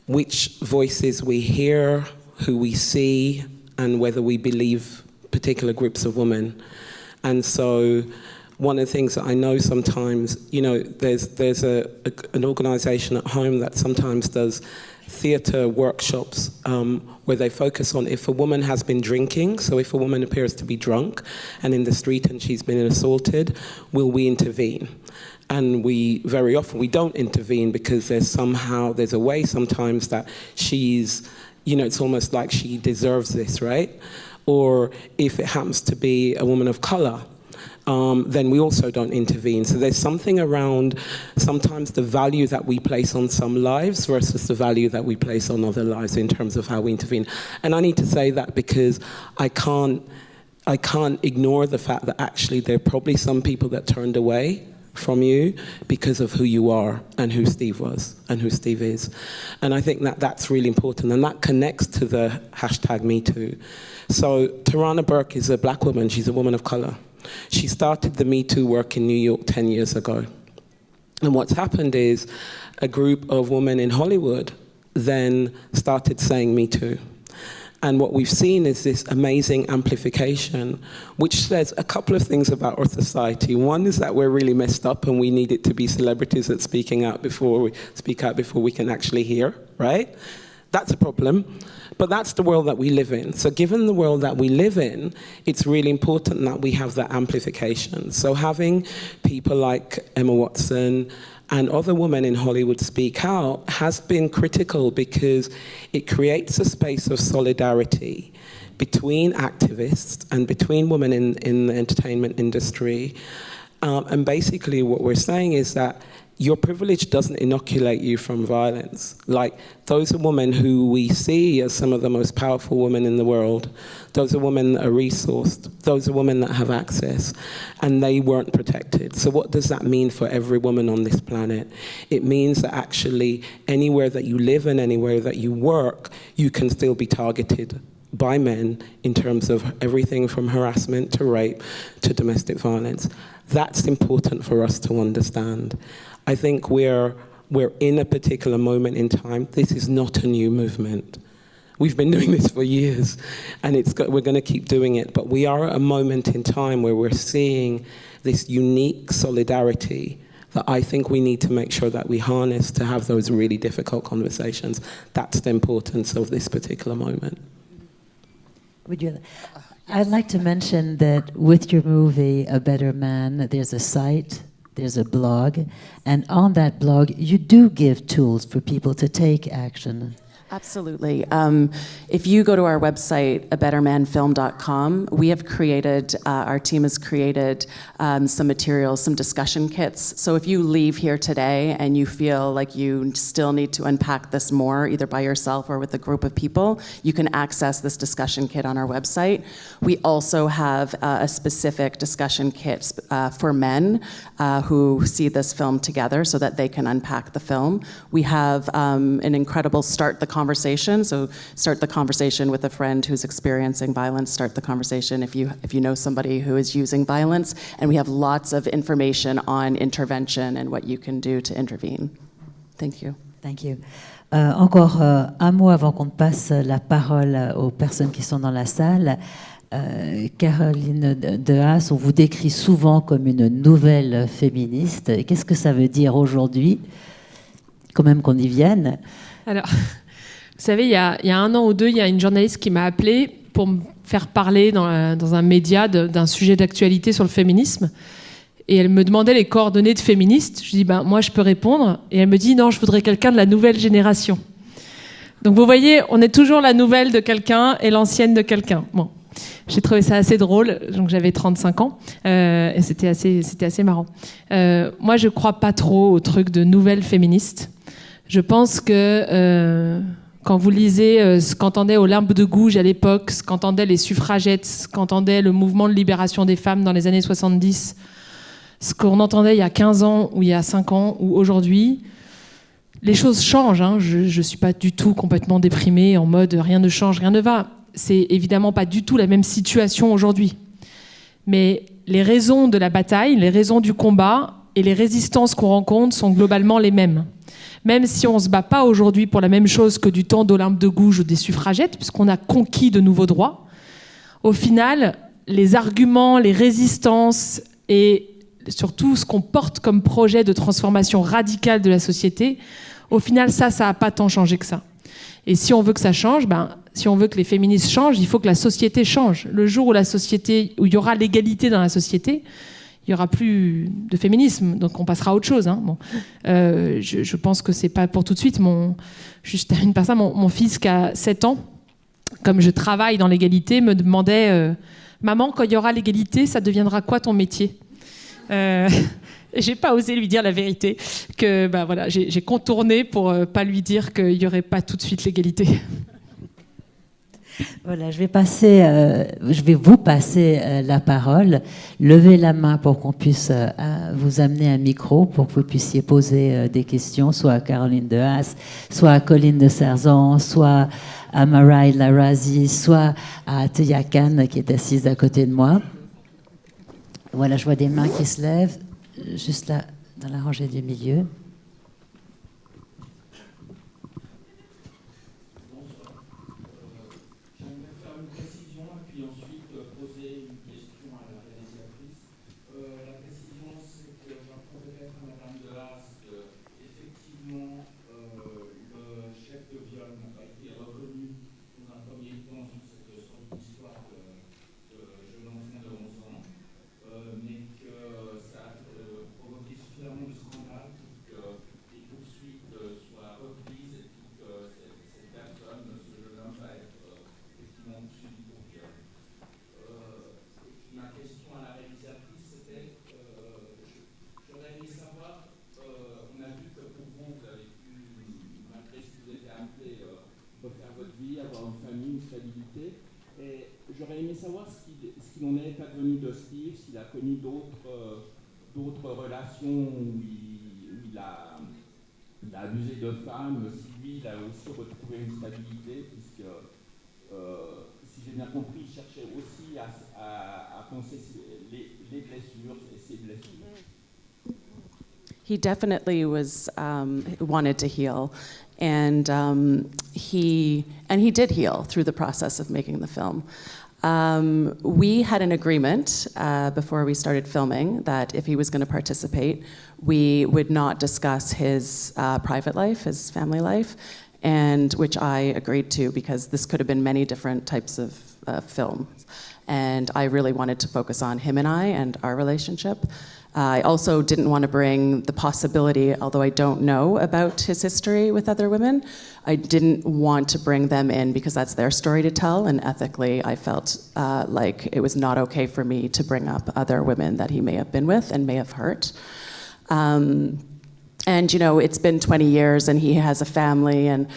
which voices we hear, who we see, and whether we believe particular groups of women. And so one of the things that I know sometimes, you know, there's an organisation at home that sometimes does theatre workshops where they focus on if a woman has been drinking, so if a woman appears to be drunk and in the street and she's been assaulted, will we intervene? And we very often, we don't intervene because there's a way sometimes that she's, you know, it's almost like she deserves this, right? Or if it happens to be a woman of colour, then we also don't intervene. So there's something around sometimes the value that we place on some lives versus the value that we place on other lives in terms of how we intervene. And I need to say that because I can't ignore the fact that actually there are probably some people that turned away from you because of who you are and who Steve was and who Steve is. And I think that that's really important, and that connects to the hashtag #MeToo. So Tarana Burke is a black woman, she's a woman of colour. She started the Me Too work in New York 10 years ago. And what's happened is a group of women in Hollywood then started saying Me Too. And what we've seen is this amazing amplification, which says a couple of things about our society. One is that we're really messed up and we need it to be celebrities that speak out before we can actually hear, right? That's a problem. But that's the world that we live in. So given the world that we live in, it's really important that we have that amplification. So having people like Emma Watson and other women in Hollywood speak out has been critical because it creates a space of solidarity between activists and between women in the entertainment industry. And basically what we're saying is that your privilege doesn't inoculate you from violence. Like, those are women who we see as some of the most powerful women in the world. Those are women that are resourced. Those are women that have access, and they weren't protected. So what does that mean for every woman on this planet? It means that actually anywhere that you live and anywhere that you work, you can still be targeted by men in terms of everything from harassment to rape to domestic violence. That's important for us to understand. I think we're in a particular moment in time. This is not a new movement. We've been doing this for years, and we're going to keep doing it. But we are at a moment in time where we're seeing this unique solidarity that I think we need to make sure that we harness to have those really difficult conversations. That's the importance of this particular moment. I'd like to mention that with your movie, A Better Man, there's a site there's a blog, and on that blog, you do give tools for people to take action. Absolutely. If you go to our website, abettermanfilm.com, we have created, our team has created some materials, some discussion kits. So if you leave here today and you feel like you still need to unpack this more, either by yourself or with a group of people, you can access this discussion kit on our website. We also have a specific discussion kit for men who see this film together so that they can unpack the film. We have an incredible Start the Conversation. So start the conversation with a friend who's experiencing violence. Start the conversation if you know somebody who is using violence. And we have lots of information on intervention and what you can do to intervene. Thank you. Thank you. Encore un mot avant qu'on passe la parole aux personnes qui sont dans la salle. Caroline de Haas, on vous décrit souvent comme une nouvelle féministe. Qu'est-ce que ça veut dire aujourd'hui? Quand même qu'on y vienne. Alors, vous savez, il y a 1 an ou 2, il y a une journaliste qui m'a appelée pour me faire parler dans un média d'un sujet d'actualité sur le féminisme. Et elle me demandait les coordonnées de féministes. Je dis, moi, je peux répondre. Et elle me dit, non, je voudrais quelqu'un de la nouvelle génération. Donc, vous voyez, on est toujours la nouvelle de quelqu'un et l'ancienne de quelqu'un. Bon, j'ai trouvé ça assez drôle. Donc, j'avais 35 ans. Et c'était assez marrant. Moi, je ne crois pas trop au truc de nouvelle féministe. Je pense que quand vous lisez ce qu'entendaient Olympe de Gouges à l'époque, ce qu'entendaient les suffragettes, ce qu'entendait le mouvement de libération des femmes dans les années 70, ce qu'on entendait il y a 15 ans ou il y a 5 ans ou aujourd'hui, les choses changent. Hein. Je ne suis pas du tout complètement déprimée en mode rien ne change, rien ne va. C'est évidemment pas du tout la même situation aujourd'hui. Mais les raisons de la bataille, les raisons du combat et les résistances qu'on rencontre sont globalement les mêmes. Même si on ne se bat pas aujourd'hui pour la même chose que du temps d'Olympe de Gouges ou des suffragettes, puisqu'on a conquis de nouveaux droits, au final, les arguments, les résistances et surtout ce qu'on porte comme projet de transformation radicale de la société, au final, ça n'a pas tant changé que ça. Et si on veut que ça change, si on veut que les féministes changent, il faut que la société change. Le jour où il y aura l'égalité dans la société, il n'y aura plus de féminisme, donc on passera à autre chose. Hein. Bon. Je pense que ce n'est pas pour tout de suite. Juste une personne, mon fils qui a 7 ans, comme je travaille dans l'égalité, me demandait Maman, quand il y aura l'égalité, ça deviendra quoi ton métier ? J'ai pas osé lui dire la vérité, que voilà, j'ai contourné pour pas lui dire qu'il n'y aurait pas tout de suite l'égalité. Voilà, je vais vous passer la parole. Levez la main pour qu'on puisse vous amener un micro, pour que vous puissiez poser des questions, soit à Caroline de Haas, soit à Colline de Serzan, soit à Marai Larazi, soit à Atiya Khan, qui est assise à côté de moi. Voilà, je vois des mains qui se lèvent, juste là, dans la rangée du milieu. J'aurais aimé savoir ce qu'il en est advenu de Steve, s'il a connu d'autres relations où il a abusé de femmes, si lui, il a aussi retrouvé une stabilité, puisque, si j'ai bien compris, il cherchait aussi à penser les blessures et ses blessures. He definitely wanted to heal. And he did heal through the process of making the film. We had an agreement before we started filming that if he was going to participate, we would not discuss his private life, his family life, and which I agreed to because this could have been many different types of films. And I really wanted to focus on him and I and our relationship. I also didn't want to bring the possibility, although I don't know about his history with other women, I didn't want to bring them in because that's their story to tell, and ethically I felt like it was not okay for me to bring up other women that he may have been with and may have hurt. And, you know, it's been 20 years and he has a family and,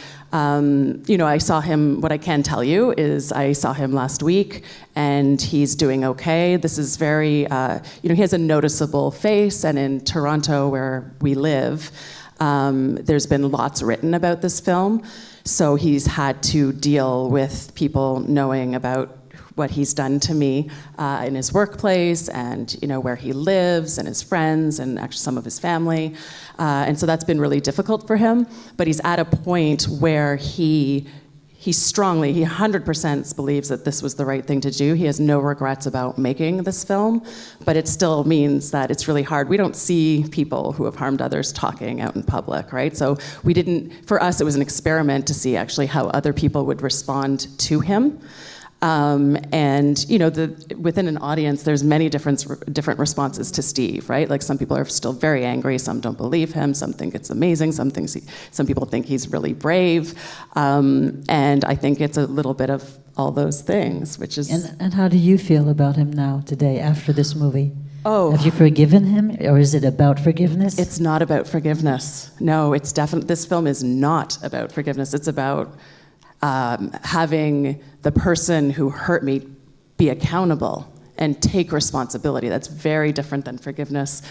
you know, I saw him, what I can tell you is I saw him last week and he's doing okay. This is very, you know, he has a noticeable face, and in Toronto where we live, there's been lots written about this film. So he's had to deal with people knowing about what he's done to me in his workplace and, you know, where he lives and his friends and actually some of his family. And so that's been really difficult for him. But he's at a point where he 100% believes that this was the right thing to do. He has no regrets about making this film, but it still means that it's really hard. We don't see people who have harmed others talking out in public, right? So for us, it was an experiment to see actually how other people would respond to him. And you know, within an audience, there's many different responses to Steve, right? Like some people are still very angry, some don't believe him, some think it's amazing, some people think he's really brave, and I think it's a little bit of all those things, which is. And how do you feel about him now, today, after this movie? Oh. Have you forgiven him, or is it about forgiveness? It's not about forgiveness. No, it's definitely. This film is not about forgiveness. It's about having the person who hurt me be accountable and take responsibility. That's very different than forgiveness.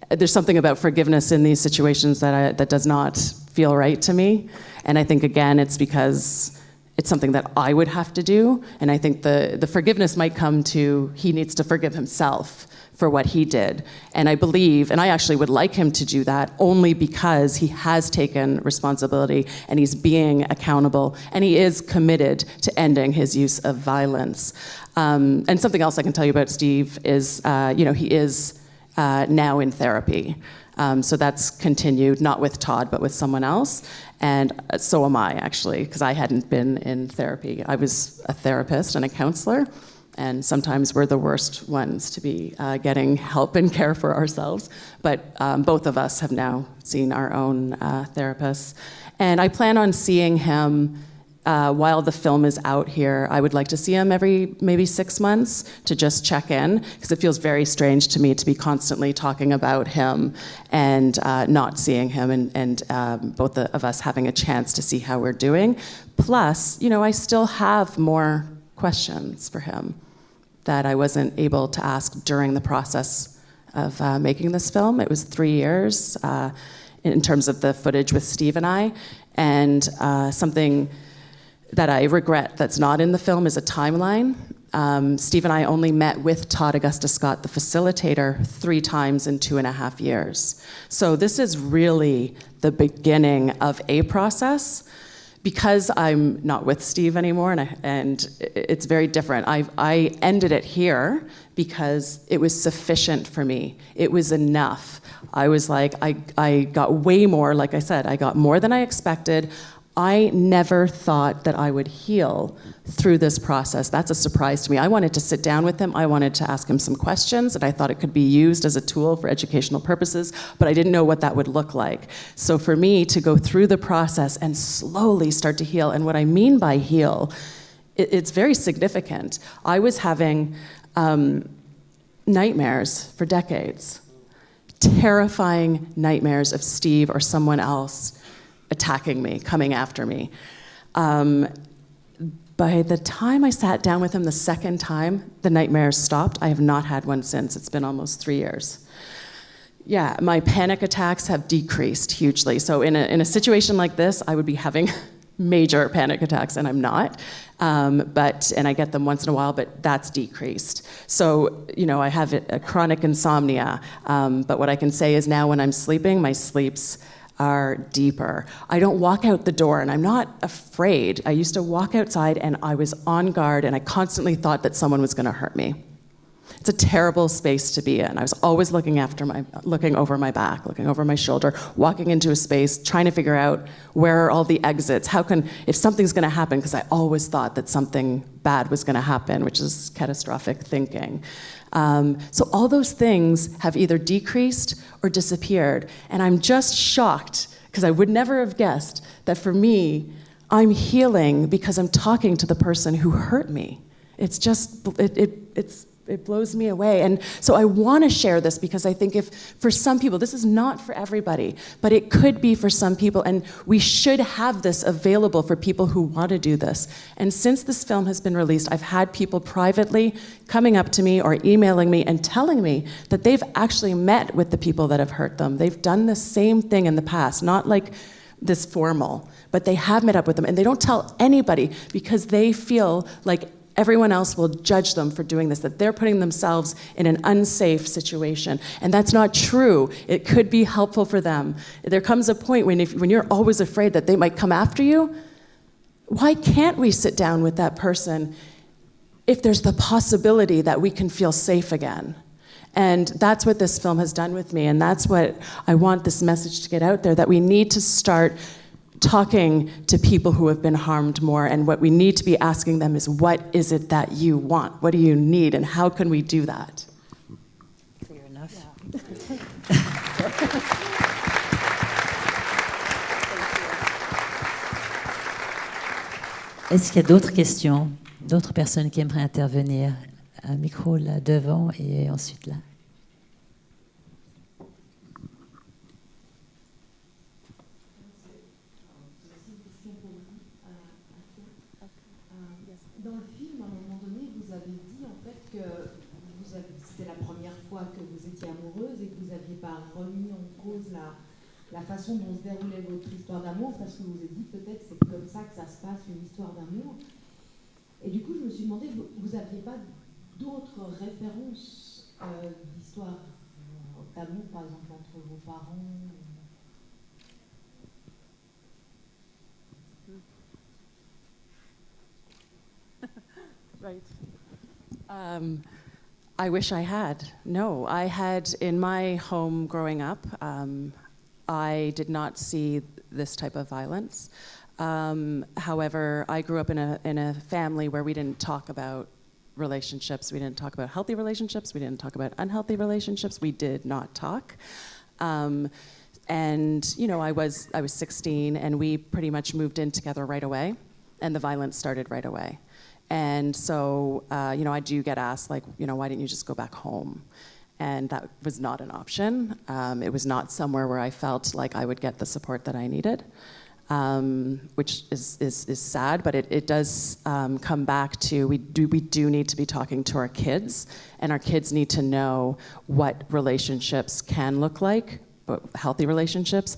There's something about forgiveness in these situations that does not feel right to me. And I think, again, it's because it's something that I would have to do. And I think the forgiveness might come to he needs to forgive himself for what he did. And I believe, and I actually would like him to do that only because he has taken responsibility and he's being accountable and he is committed to ending his use of violence. And something else I can tell you about Steve is, you know, he is now in therapy. So that's continued, not with Todd, but with someone else. And so am I, actually, because I hadn't been in therapy. I was a therapist and a counselor. And sometimes we're the worst ones to be getting help and care for ourselves. But both of us have now seen our own therapists. And I plan on seeing him while the film is out here. I would like to see him every maybe 6 months to just check in, because it feels very strange to me to be constantly talking about him and not seeing him, and both of us having a chance to see how we're doing. Plus, you know, I still have more questions for him that I wasn't able to ask during the process of making this film. It was 3 years in terms of the footage with Steve and I. And something that I regret that's not in the film is a timeline. Steve and I only met with Todd Augusta Scott, the facilitator, 3 times in 2.5 years. So this is really the beginning of a process. Because I'm not with Steve anymore, and it's very different. I ended it here because it was sufficient for me. It was enough. I was like, I got way more, like I said, I got more than I expected. I never thought that I would heal through this process. That's a surprise to me. I wanted to sit down with him. I wanted to ask him some questions, and I thought it could be used as a tool for educational purposes, but I didn't know what that would look like. So for me to go through the process and slowly start to heal, and what I mean by heal, it's very significant. I was having nightmares for decades, terrifying nightmares of Steve or someone else attacking me, coming after me. By the time I sat down with him the second time, the nightmares stopped. I have not had one since. It's been almost 3 years. Yeah, my panic attacks have decreased hugely. So in a situation like this, I would be having major panic attacks, and I'm not. And I get them once in a while, but that's decreased. So, you know, I have a chronic insomnia, but what I can say is now when I'm sleeping, my sleeps are deeper. I don't walk out the door, and I'm not afraid. I used to walk outside and I was on guard, and I constantly thought that someone was gonna hurt me. It's a terrible space to be in. I was always looking over my back, looking over my shoulder, walking into a space, trying to figure out where are all the exits. If something's going to happen, because I always thought that something bad was going to happen, which is catastrophic thinking. So all those things have either decreased or disappeared. And I'm just shocked, because I would never have guessed that for me, I'm healing because I'm talking to the person who hurt me. It's just, it blows me away. And so I want to share this because I think if for some people, this is not for everybody, but it could be for some people, and we should have this available for people who want to do this. And since this film has been released, I've had people privately coming up to me or emailing me and telling me that they've actually met with the people that have hurt them. They've done the same thing in the past, not like this formal, but they have met up with them, and they don't tell anybody because they feel like everyone else will judge them for doing this, that they're putting themselves in an unsafe situation. And that's not true. It could be helpful for them. There comes a point when you're always afraid that they might come after you. Why can't we sit down with that person if there's the possibility that we can feel safe again? And that's what this film has done with me, and that's what I want this message to get out there, that we need to start talking to people who have been harmed more, and what we need to be asking them is, what is it that you want? What do you need, and how can we do that? Clear enough. Est-ce qu'il y a d'autres questions? D'autres personnes qui aimeraient intervenir? Un micro là devant et ensuite là. Dans le film, à un moment donné, vous avez dit en fait que c'était la première fois que vous étiez amoureuse et que vous n'aviez pas remis en cause la façon dont se déroulait votre histoire d'amour, parce que vous vous êtes dit peut-être c'est comme ça que ça se passe, une histoire d'amour. Et du coup, je me suis demandé, vous n'aviez pas d'autres références d'histoire d'amour, par exemple, entre vos parents? Right. I wish I had. No, I had, in my home growing up, I did not see this type of violence. However, I grew up in a family where we didn't talk about relationships. We didn't talk about healthy relationships. We didn't talk about unhealthy relationships. We did not talk. And you know, I was 16, and we pretty much moved in together right away, and the violence started right away. And so, you know, I do get asked, like, you know, why didn't you just go back home? And that was not an option. It was not somewhere where I felt like I would get the support that I needed, which is sad, but it does come back to we do need to be talking to our kids, and our kids need to know what relationships can look like, but healthy relationships,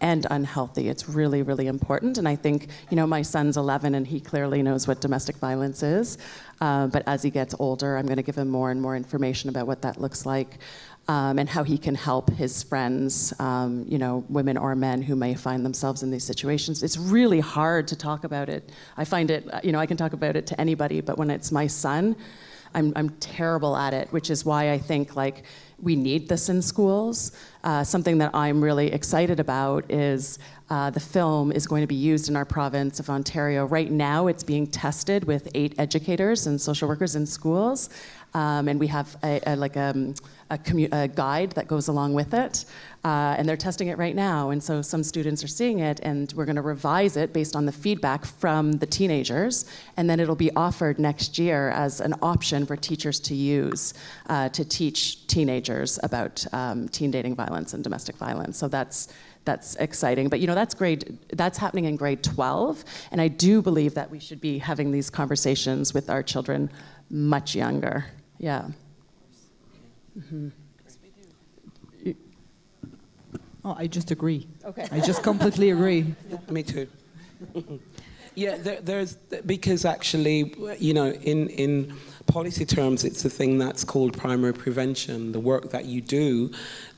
and unhealthy. It's really, really important. And I think, you know, my son's 11 and he clearly knows what domestic violence is. But as he gets older, I'm going to give him more and more information about what that looks like, and how he can help his friends, you know, women or men who may find themselves in these situations. It's really hard to talk about it. I find it, you know, I can talk about it to anybody, but when it's my son, I'm terrible at it, which is why I think, like, we need this in schools. Something that I'm really excited about is the film is going to be used in our province of Ontario. Right now, it's being tested with 8 educators and social workers in schools. And we have a guide that goes along with it. And they're testing it right now. And so some students are seeing it, and we're going to revise it based on the feedback from the teenagers. And then it'll be offered next year as an option for teachers to use to teach teenagers about teen dating violence and domestic violence. So that's exciting. But, you know, that's happening in grade 12. And I do believe that we should be having these conversations with our children much younger. Yeah. Mm-hmm. Oh, I just agree. Okay. I just completely agree. Me too. Yeah, there's because actually, you know, in policy terms, it's a thing that's called primary prevention. The work that you do,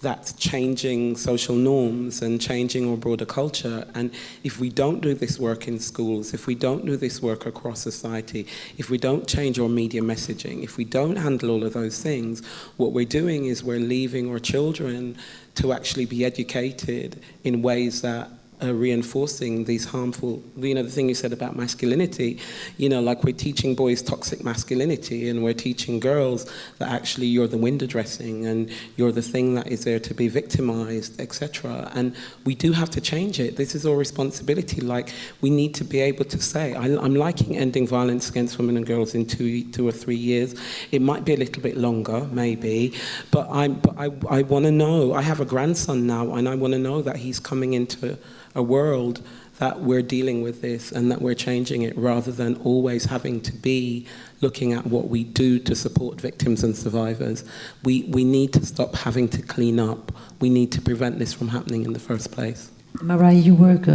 that's changing social norms and changing our broader culture. And if we don't do this work in schools, if we don't do this work across society, if we don't change our media messaging, if we don't handle all of those things, what we're doing is we're leaving our children to actually be educated in ways that reinforcing these harmful, you know, the thing you said about masculinity, you know, like we're teaching boys toxic masculinity and we're teaching girls that actually you're the window dressing and you're the thing that is there to be victimized, etc. And we do have to change it. This is our responsibility. Like, we need to be able to say, I'm liking ending violence against women and girls in 2 or 3 years. It might be a little bit longer, maybe, but I want to know, I have a grandson now and I want to know that he's coming into a world that we're dealing with this and that we're changing it rather than always having to be looking at what we do to support victims and survivors. We need to stop having to clean up. We need to prevent this from happening in the first place. Mariah, you work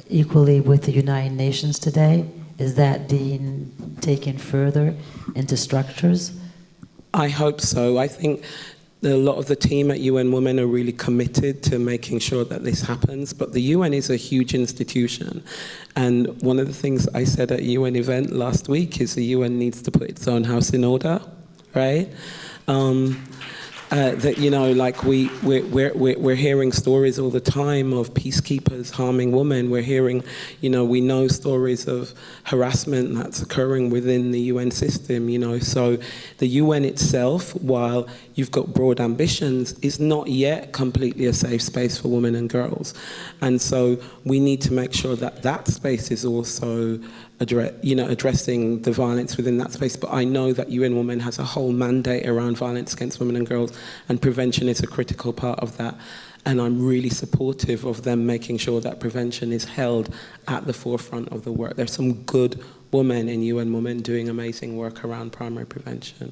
equally with the United Nations today. Is that being taken further into structures? I hope so. I think a lot of the team at UN Women are really committed to making sure that this happens, but the UN is a huge institution. And one of the things I said at a UN event last week is the UN needs to put its own house in order, right? That, you know, like we're hearing stories all the time of peacekeepers harming women. We're hearing, you know, we know stories of harassment that's occurring within the UN system, you know. So the UN itself, while you've got broad ambitions, is not yet completely a safe space for women and girls. And so we need to make sure that that space is also addressing the violence within that space. But I know that UN Women has a whole mandate around violence against women and girls, and prevention is a critical part of that. And I'm really supportive of them making sure that prevention is held at the forefront of the work. There's some good women in UN Women doing amazing work around primary prevention.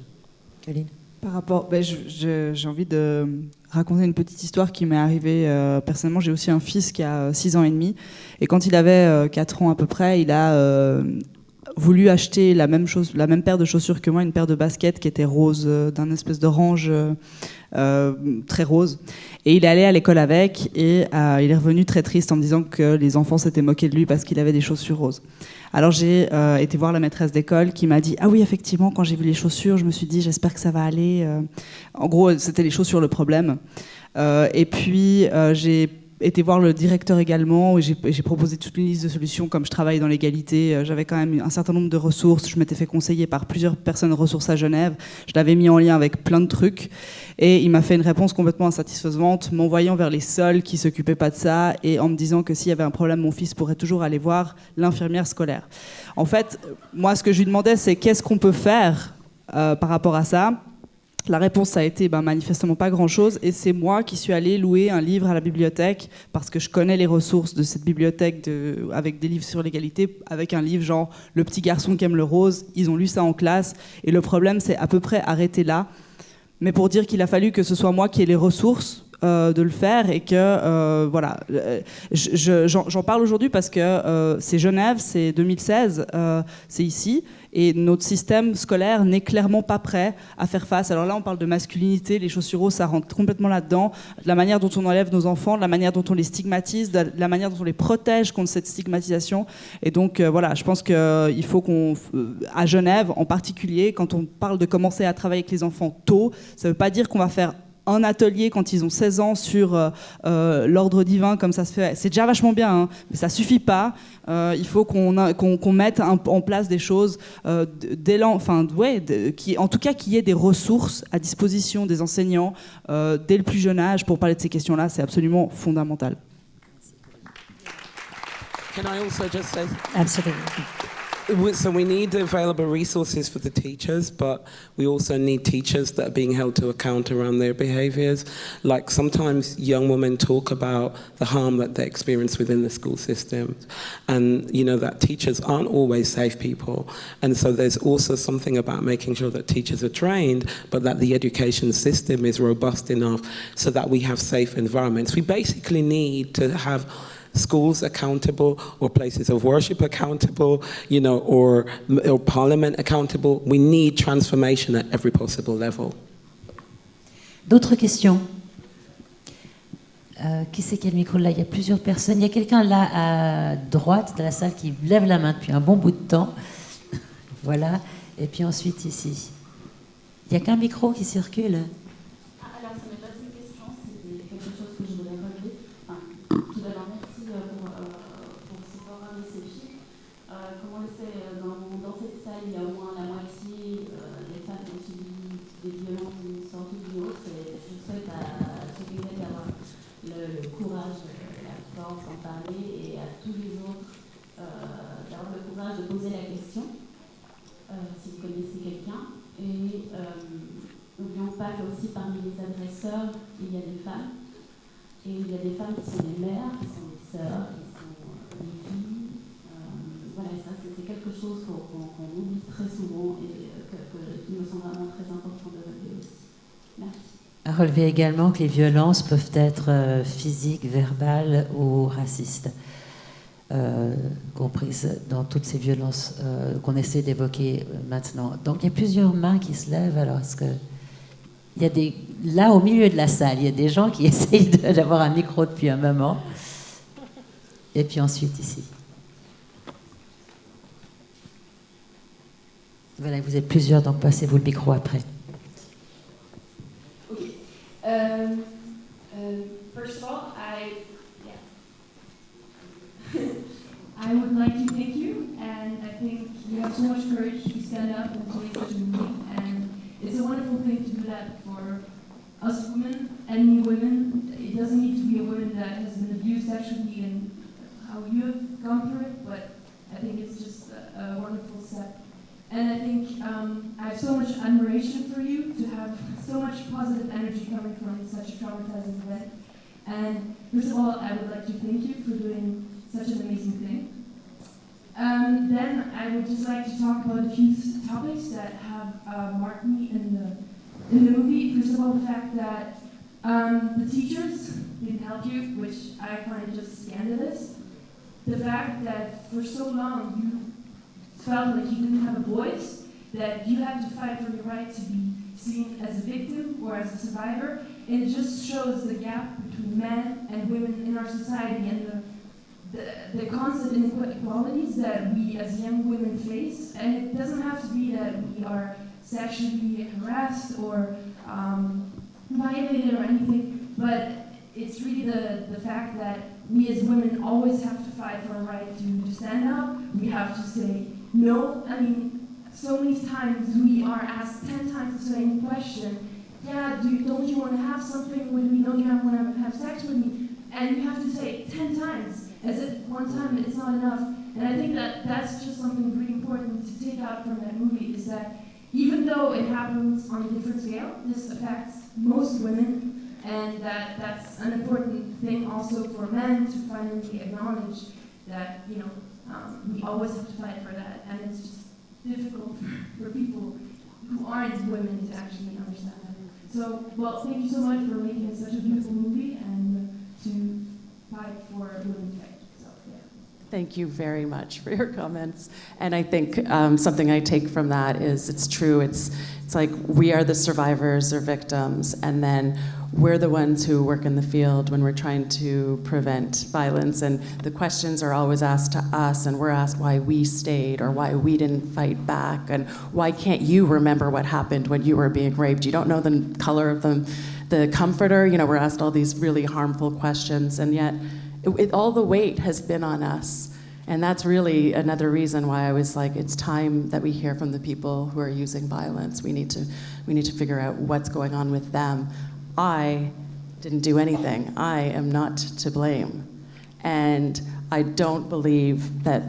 Caroline? Par rapport, j'ai envie de raconter une petite histoire qui m'est arrivée personnellement. J'ai aussi un fils qui a 6 ans et demi, et quand il avait 4 ans à peu près, il a voulu acheter la même paire de chaussures que moi, une paire de baskets qui était rose, d'un espèce d'orange très rose. Et il est allé à l'école avec, et il est revenu très triste en me disant que les enfants s'étaient moqués de lui parce qu'il avait des chaussures roses. Alors j'ai été voir la maîtresse d'école qui m'a dit « Ah oui, effectivement, quand j'ai vu les chaussures, je me suis dit, j'espère que ça va aller. » En gros, c'était les chaussures le problème. Et puis j'ai été voir le directeur également, et j'ai proposé toute une liste de solutions. Comme je travaille dans l'égalité, j'avais quand même un certain nombre de ressources. Je m'étais fait conseiller par plusieurs personnes ressources à Genève. Je l'avais mis en lien avec plein de trucs. Et il m'a fait une réponse complètement insatisfaisante, m'envoyant vers les seuls qui ne s'occupaient pas de ça, et en me disant que s'il y avait un problème, mon fils pourrait toujours aller voir l'infirmière scolaire. En fait, moi, ce que je lui demandais, c'est qu'est-ce qu'on peut faire par rapport à ça. La réponse, ça a été manifestement pas grand-chose, et c'est moi qui suis allée louer un livre à la bibliothèque parce que je connais les ressources de cette bibliothèque avec des livres sur l'égalité, avec un livre genre « Le petit garçon qui aime le rose ». Ils ont lu ça en classe, et le problème s'est à peu près arrêté là. Mais pour dire qu'il a fallu que ce soit moi qui ai les ressources de le faire, et que voilà, j'en parle aujourd'hui parce que c'est Genève, c'est 2016, c'est ici, et notre système scolaire n'est clairement pas prêt à faire face. Alors là, on parle de masculinité, les chaussures roses, ça rentre complètement là-dedans, de la manière dont on enlève nos enfants, de la manière dont on les stigmatise, de la manière dont on les protège contre cette stigmatisation. Et donc voilà, je pense qu'il faut à Genève en particulier, quand on parle de commencer à travailler avec les enfants tôt, ça ne veut pas dire qu'on va faire un atelier quand ils ont 16 ans sur l'ordre divin, comme ça se fait. C'est déjà vachement bien, hein, mais ça suffit pas. Il faut qu'on mette en place des choses en tout cas qu'il y ait des ressources à disposition des enseignants dès le plus jeune âge pour parler de ces questions-là. C'est absolument fondamental. Can I also just say... Absolutely. So we need available resources for the teachers, but we also need teachers that are being held to account around their behaviours. Like sometimes young women talk about the harm that they experience within the school system, and you know that teachers aren't always safe people. And so there's also something about making sure that teachers are trained, but that the education system is robust enough so that we have safe environments. We basically need to have schools accountable, or places of worship accountable, you know, or parliament accountable. We need transformation at every possible level. D'autres questions? Qui c'est qui a le micro là? Il y a plusieurs personnes. Il y a quelqu'un là à droite de la salle qui lève la main depuis un bon bout de temps. Voilà. Et puis ensuite ici. Il n'y a qu'un micro qui circule. Alors, ça n'est pas une question, c'était quelque chose que je voulais relever. Enfin, tout d'abord, merci pour ce forum et ces filles. Comme on le sait, dans cette salle, il y a au moins la moitié des femmes qui ont subi des violences d'une sorte ou d'une autre. Et je souhaite à ceux qui viennent d'avoir le courage, la force d'en parler, et à tous les autres d'avoir le courage de poser la question, si vous connaissez quelqu'un. Et n'oublions pas qu'aussi parmi les agresseurs, il y a des femmes. Et il y a des femmes qui sont des mères, qui sont des sœurs, qui sont des filles. Voilà, ça c'est quelque chose qu'on oublie très souvent et qui me semble vraiment très important de relever aussi. Merci. À relever également que les violences peuvent être physiques, verbales ou racistes, comprises dans toutes ces violences qu'on essaie d'évoquer maintenant. Donc il y a plusieurs mains qui se lèvent. Alors est-ce que il y a là au milieu de la salle, il y a des gens qui essayent d'avoir un micro depuis un moment. Et puis ensuite ici. Voilà, vous êtes plusieurs, donc passez-vous le micro après. First of all, I would like to thank you, and I think you have so much courage to stand up and to make such a movie, and it's a wonderful thing to do that for us women, any women. It doesn't need to be a woman that has been abused sexually and how you have gone through it, but I think it's just a wonderful step. And I think I have so much admiration for you to have so much positive energy coming from such a traumatizing event. And first of all, I would like to thank you for doing such an amazing thing. Then I would just like to talk about a few topics that have marked me in the movie. First of all, the fact that the teachers didn't help you, which I find just scandalous. The fact that for so long you felt like you didn't have a voice, that you had to fight for your right to be seen as a victim or as a survivor. And it just shows the gap between men and women in our society and the constant inequalities that we as young women face. And it doesn't have to be that we are sexually harassed or violated or anything, but it's really the fact that we as women always have to fight for our right to stand up. We have to say no. I mean, so many times we are asked 10 times the same question. Yeah, don't you want to have something with me? Don't you want to have sex with me? And you have to say 10 times, as if one time it's not enough. And I think that that's just something really important to take out from that movie, is that even though it happens on a different scale, this affects most women, and that's an important thing also for men to finally acknowledge that, you know, we always have to fight for that, and it's just difficult for people who aren't women to actually understand that. So, well, thank you so much for making it such a beautiful movie and to fight for women's rights. So, yeah. Thank you very much for your comments. And I think something I take from that is it's true. It's like we are the survivors or victims, and then we're the ones who work in the field when we're trying to prevent violence. And the questions are always asked to us, and we're asked why we stayed or why we didn't fight back, and why can't you remember what happened when you were being raped? You don't know the color of the comforter. You know, we're asked all these really harmful questions, and yet all the weight has been on us. And that's really another reason why I was like, it's time that we hear from the people who are using violence. We need to figure out what's going on with them. I didn't do anything. I am not to blame. And I don't believe that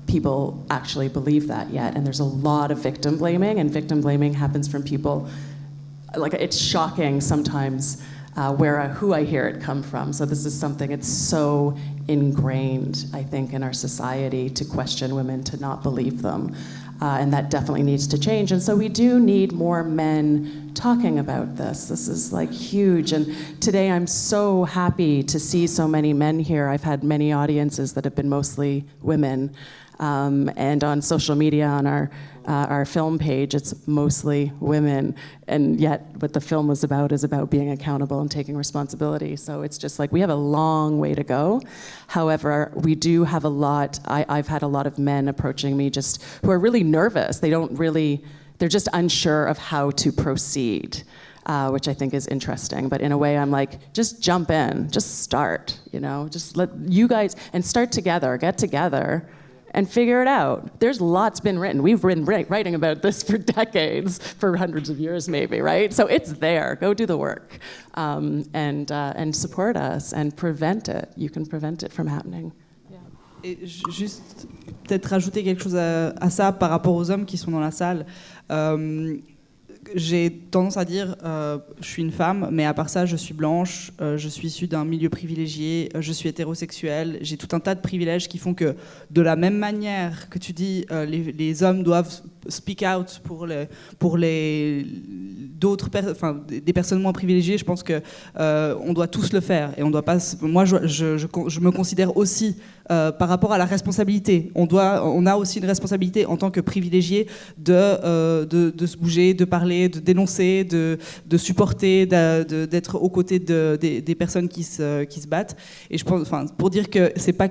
people actually believe that yet. And there's a lot of victim blaming, and victim blaming happens from people, like, it's shocking sometimes who I hear it come from. So this is something, it's so ingrained, I think, in our society to question women, to not believe them. And that definitely needs to change. And so we do need more men talking about this. This is like huge. And today I'm so happy to see so many men here. I've had many audiences that have been mostly women. And on social media, on our film page, it's mostly women. And yet what the film was about is about being accountable and taking responsibility. So it's just like we have a long way to go. However, we do have a lot, I've had a lot of men approaching me just who are really nervous. They're just unsure of how to proceed, which I think is interesting. But in a way, I'm like, just jump in, just start, just let you guys, and start together, get together, and figure it out. There's lots been written. We've been writing about this for decades, for hundreds of years maybe, right? So it's there. Go do the work, and support us and prevent it. You can prevent it from happening. Et juste peut-être rajouter quelque chose à ça par rapport aux hommes qui sont dans la salle. J'ai tendance à dire, je suis une femme, mais à part ça, je suis blanche, je suis issue d'un milieu privilégié, je suis hétérosexuelle, j'ai tout un tas de privilèges qui font que, de la même manière que tu dis, les hommes doivent speak out pour d'autres, des personnes moins privilégiées, je pense que on doit tous le faire et on doit pas. Moi, je me considère aussi par rapport à la responsabilité. On a aussi une responsabilité en tant que privilégié de se bouger, de parler, de dénoncer, de supporter, d'être aux côtés des personnes qui se battent. Et je pense, pour dire que c'est pas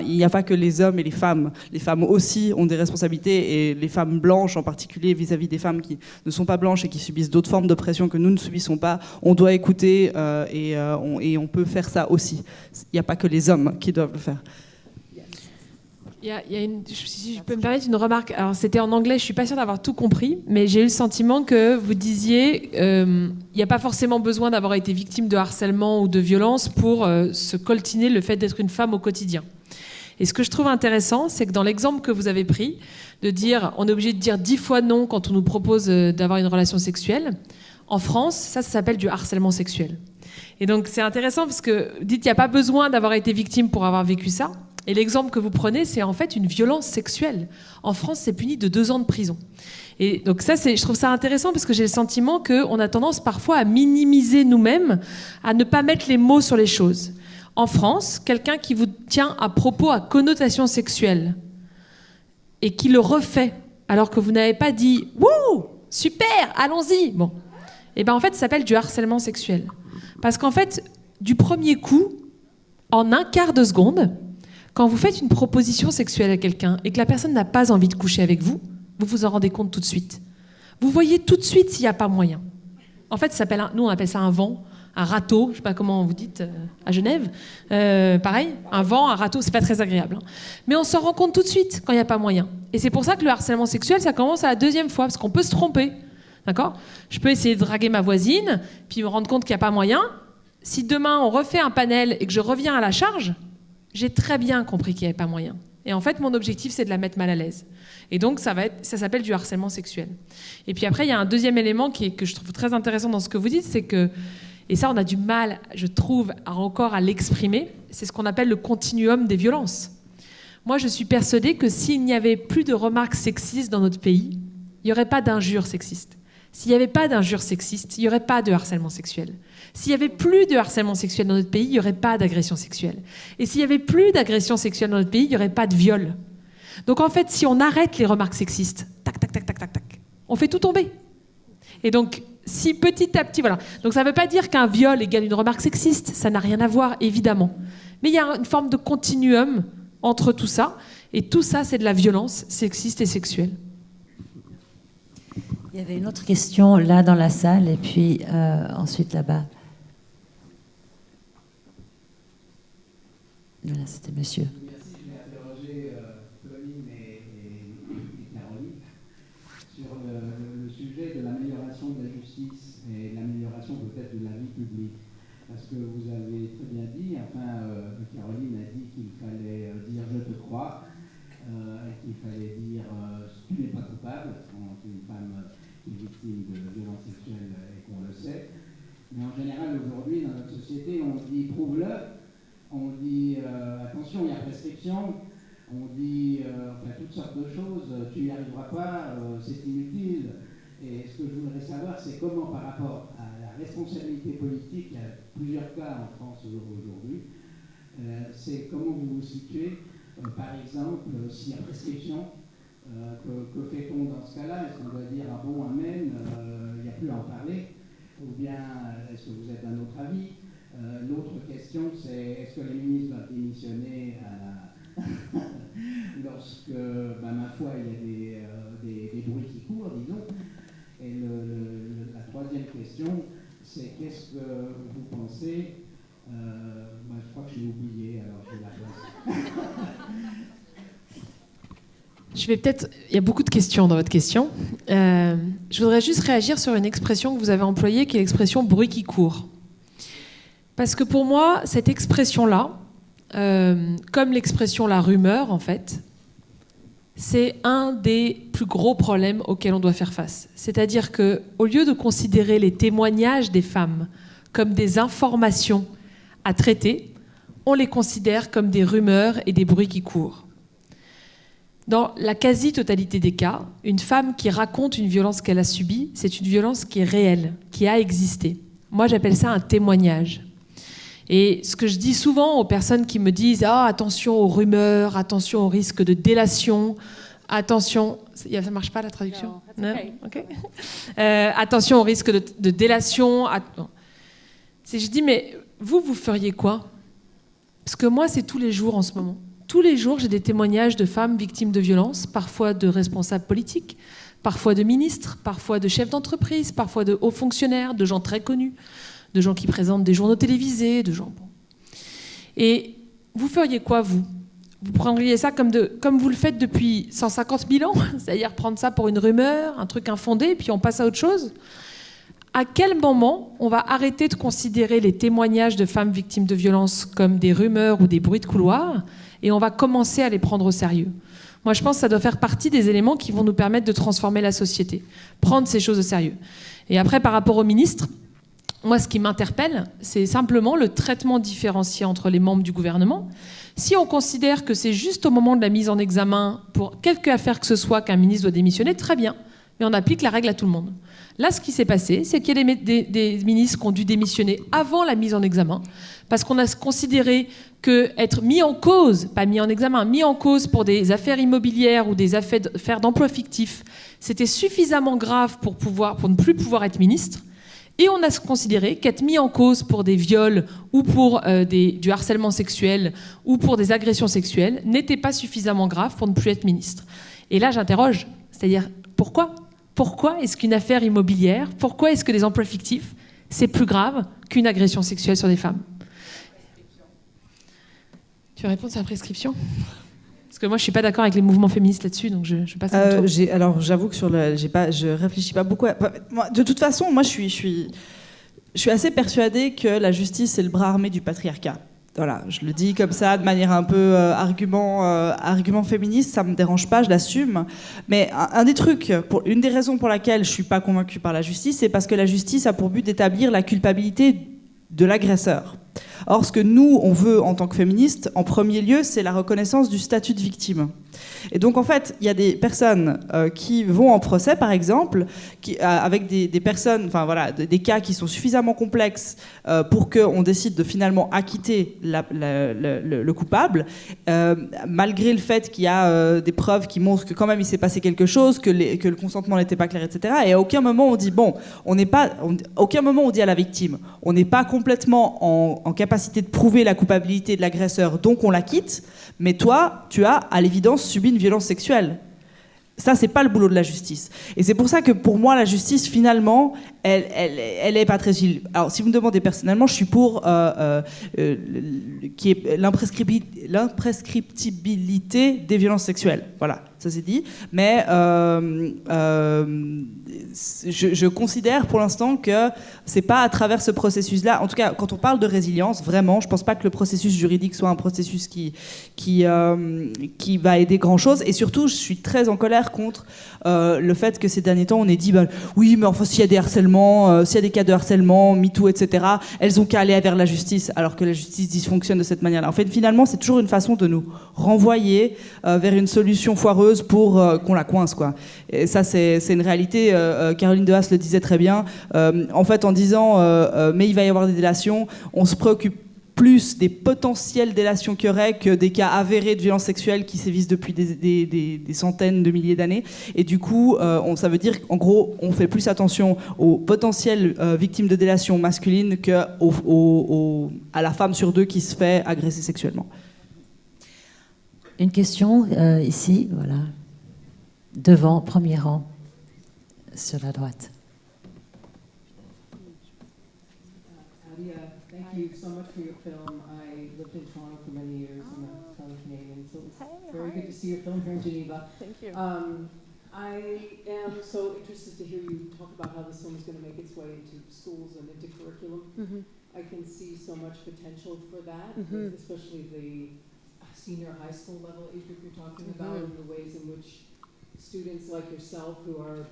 il n'y a pas que les hommes et les femmes. Les femmes aussi ont des responsabilités, et les femmes blanches en particulier vis-à-vis des femmes qui ne sont pas blanches et qui subissent d'autres formes d'oppression que nous ne subissons pas. On doit écouter et on peut faire ça aussi. Il n'y a pas que les hommes qui doivent le faire. Si je peux me permettre une remarque, alors c'était en anglais, je suis pas sûre d'avoir tout compris, mais j'ai eu le sentiment que vous disiez il n'y a pas forcément besoin d'avoir été victime de harcèlement ou de violence pour se coltiner le fait d'être une femme au quotidien. Et ce que je trouve intéressant, c'est que dans l'exemple que vous avez pris, de dire on est obligé de dire 10 fois non quand on nous propose d'avoir une relation sexuelle, en France, ça s'appelle du harcèlement sexuel. Et donc c'est intéressant parce que vous dites qu'il n'y a pas besoin d'avoir été victime pour avoir vécu ça. Et l'exemple que vous prenez, c'est en fait une violence sexuelle. En France, c'est puni de 2 ans de prison. Et donc ça, je trouve ça intéressant parce que j'ai le sentiment qu'on a tendance parfois à minimiser nous-mêmes, à ne pas mettre les mots sur les choses. En France, quelqu'un qui vous tient à propos à connotation sexuelle et qui le refait alors que vous n'avez pas dit « Wouh, super, allons-y !» Bon, et ben en fait, ça s'appelle du harcèlement sexuel. Parce qu'en fait, du premier coup, en un quart de seconde, quand vous faites une proposition sexuelle à quelqu'un et que la personne n'a pas envie de coucher avec vous, vous vous en rendez compte tout de suite. Vous voyez tout de suite s'il n'y a pas moyen. En fait, nous, on appelle ça un vent, un râteau, je ne sais pas comment vous dites à Genève. Pareil, un vent, un râteau, c'est pas très agréable. Mais on s'en rend compte tout de suite quand il n'y a pas moyen. Et c'est pour ça que le harcèlement sexuel, ça commence à la 2e fois, parce qu'on peut se tromper. D'accord ? Je peux essayer de draguer ma voisine, puis me rendre compte qu'il n'y a pas moyen. Si demain, on refait un panel et que je reviens à la charge, j'ai très bien compris qu'il n'y avait pas moyen. Et en fait, mon objectif, c'est de la mettre mal à l'aise. Et donc, ça s'appelle du harcèlement sexuel. Et puis après, il y a un deuxième élément que je trouve très intéressant dans ce que vous dites, c'est que, et ça, on a du mal, je trouve, encore à l'exprimer, c'est ce qu'on appelle le continuum des violences. Moi, je suis persuadée que s'il n'y avait plus de remarques sexistes dans notre pays, il n'y aurait pas d'injures sexistes. S'il n'y avait pas d'injures sexistes, il n'y aurait pas de harcèlement sexuel. S'il n'y avait plus de harcèlement sexuel dans notre pays, il n'y aurait pas d'agression sexuelle. Et s'il n'y avait plus d'agression sexuelle dans notre pays, il n'y aurait pas de viol. Donc en fait, si on arrête les remarques sexistes, tac, tac, tac, tac, tac, tac, on fait tout tomber. Et donc, si petit à petit, voilà. Donc ça ne veut pas dire qu'un viol égale une remarque sexiste, ça n'a rien à voir, évidemment. Mais il y a une forme de continuum entre tout ça, et tout ça, c'est de la violence sexiste et sexuelle. Il y avait une autre question là dans la salle et puis ensuite là-bas. Voilà, c'était monsieur. Merci, je vais interroger Pauline et Caroline sur le sujet de l'amélioration de la justice et l'amélioration peut-être de la vie publique. Parce que vous avez très bien dit, Caroline a dit qu'il fallait dire « je te crois », qu'il fallait dire « tu n'es pas coupable », quand une femme est victime de violences sexuelles et qu'on le sait. Mais en général, aujourd'hui, dans notre société, on dit « prouve-le », on dit « attention, il y a prescription », on dit toutes sortes de choses, « tu n'y arriveras pas, c'est inutile ». Et ce que je voudrais savoir, c'est comment, par rapport à la responsabilité politique, il y a plusieurs cas en France aujourd'hui, c'est comment vous vous situez, par exemple, s'il y a prescription, que fait-on dans ce cas-là? Est-ce qu'on doit dire, ah bon, amen, il n'y a plus à en parler? Ou bien, est-ce que vous êtes d'un autre avis? L'autre question, c'est est-ce que les ministres doivent démissionner lorsque, ma foi, il y a des bruits qui courent, disons? Et la troisième question, c'est qu'est-ce que vous pensez? Je crois que je l'ai oublié, alors je la place. Il y a beaucoup de questions dans votre question. Je voudrais juste réagir sur une expression que vous avez employée, qui est l'expression bruit qui court. Parce que pour moi, cette expression-là, comme l'expression la rumeur, en fait, c'est un des plus gros problèmes auxquels on doit faire face. C'est-à-dire qu'au lieu de considérer les témoignages des femmes comme des informations à traiter, on les considère comme des rumeurs et des bruits qui courent. Dans la quasi-totalité des cas, une femme qui raconte une violence qu'elle a subie, c'est une violence qui est réelle, qui a existé. Moi, j'appelle ça un témoignage. Et ce que je dis souvent aux personnes qui me disent « Ah, attention aux rumeurs, attention au risque de délation, attention... » Ça ne marche pas la traduction? Non, okay. Attention au risque de délation. Je dis « Mais vous feriez quoi ?» Parce que moi, c'est tous les jours en ce moment. Tous les jours, j'ai des témoignages de femmes victimes de violences, parfois de responsables politiques, parfois de ministres, parfois de chefs d'entreprise, parfois de hauts fonctionnaires, de gens très connus, de gens qui présentent des journaux télévisés, de gens... Et vous feriez quoi, vous? Vous prendriez ça comme vous le faites depuis 150 000 ans, c'est-à-dire prendre ça pour une rumeur, un truc infondé, puis on passe à autre chose? À quel moment on va arrêter de considérer les témoignages de femmes victimes de violences comme des rumeurs ou des bruits de couloir, et on va commencer à les prendre au sérieux? Moi, je pense que ça doit faire partie des éléments qui vont nous permettre de transformer la société, prendre ces choses au sérieux. Et après, par rapport au ministre, moi, ce qui m'interpelle, c'est simplement le traitement différencié entre les membres du gouvernement. Si on considère que c'est juste au moment de la mise en examen, pour quelque affaire que ce soit, qu'un ministre doit démissionner, très bien, mais on applique la règle à tout le monde. Là, ce qui s'est passé, c'est qu'il y a des ministres qui ont dû démissionner avant la mise en examen, parce qu'on a considéré qu'être mis en cause, pas mis en examen, mis en cause pour des affaires immobilières ou des affaires d'emploi fictif, c'était suffisamment grave pour ne plus pouvoir être ministre. Et on a considéré qu'être mis en cause pour des viols ou pour du harcèlement sexuel ou pour des agressions sexuelles n'était pas suffisamment grave pour ne plus être ministre. Et là, j'interroge, c'est-à-dire pourquoi? Pourquoi est-ce qu'une affaire immobilière, pourquoi est-ce que des emplois fictifs, c'est plus grave qu'une agression sexuelle sur des femmes? Tu veux répondre sur la prescription? Parce que moi, je ne suis pas d'accord avec les mouvements féministes là-dessus, donc je passe à mon tour. Alors, j'avoue que je réfléchis pas beaucoup. De toute façon, moi, je suis assez persuadée que la justice, c'est le bras armé du patriarcat. Voilà, je le dis comme ça, de manière un peu argument féministe, ça me dérange pas, je l'assume. Mais un des trucs, une des raisons pour laquelle je suis pas convaincue par la justice, c'est parce que la justice a pour but d'établir la culpabilité de l'agresseur. Or, ce que nous, on veut en tant que féministes, en premier lieu, c'est la reconnaissance du statut de victime. Et donc, en fait, il y a des personnes qui vont en procès, par exemple, avec des personnes, enfin voilà, des cas qui sont suffisamment complexes pour qu'on décide de finalement acquitter le coupable, malgré le fait qu'il y a des preuves qui montrent que quand même il s'est passé quelque chose, que le consentement n'était pas clair, etc. Et à aucun moment on dit aucun moment on dit à la victime, on n'est pas complètement en capacité de prouver la culpabilité de l'agresseur, donc on l'acquitte. Mais toi, tu as à l'évidence subi une violence sexuelle. Ça, c'est pas le boulot de la justice. Et c'est pour ça que pour moi, la justice, finalement, elle est pas très utile. Alors, si vous me demandez personnellement, je suis pour qui est l'imprescriptibilité des violences sexuelles. Voilà, ça c'est dit. Mais je considère pour l'instant que c'est pas à travers ce processus-là. En tout cas, quand on parle de résilience, vraiment, je pense pas que le processus juridique soit un processus qui va aider grand-chose. Et surtout, je suis très en colère super contre le fait que ces derniers temps on ait dit oui mais enfin s'il y a des harcèlements, s'il y a des cas de harcèlement, MeToo, etc., elles ont qu'à aller vers la justice, alors que la justice dysfonctionne de cette manière-là. En fait, finalement, c'est toujours une façon de nous renvoyer vers une solution foireuse pour qu'on la coince, quoi. Et ça, c'est une réalité. Caroline de Haas le disait très bien. En fait, en disant mais il va y avoir des délations, on se préoccupe plus des potentielles délations qu'il y aurait que des cas avérés de violences sexuelles qui sévissent depuis des centaines de milliers d'années. Et du coup, ça veut dire qu'en gros, on fait plus attention aux potentielles victimes de délations masculines qu'à la femme sur 2 qui se fait agresser sexuellement. Une question ici, voilà. Devant, premier rang, sur la droite. Thank you so much for your film. I lived in Toronto for many years and I'm Italian Canadian, so it's very good to see your film here in Geneva. Thank you. I am so interested to hear you talk about how this film is going to make its way into schools and into curriculum. Mm-hmm. I can see so much potential for that, especially the senior high school level age group you're talking about, and the ways in which students like yourself who are,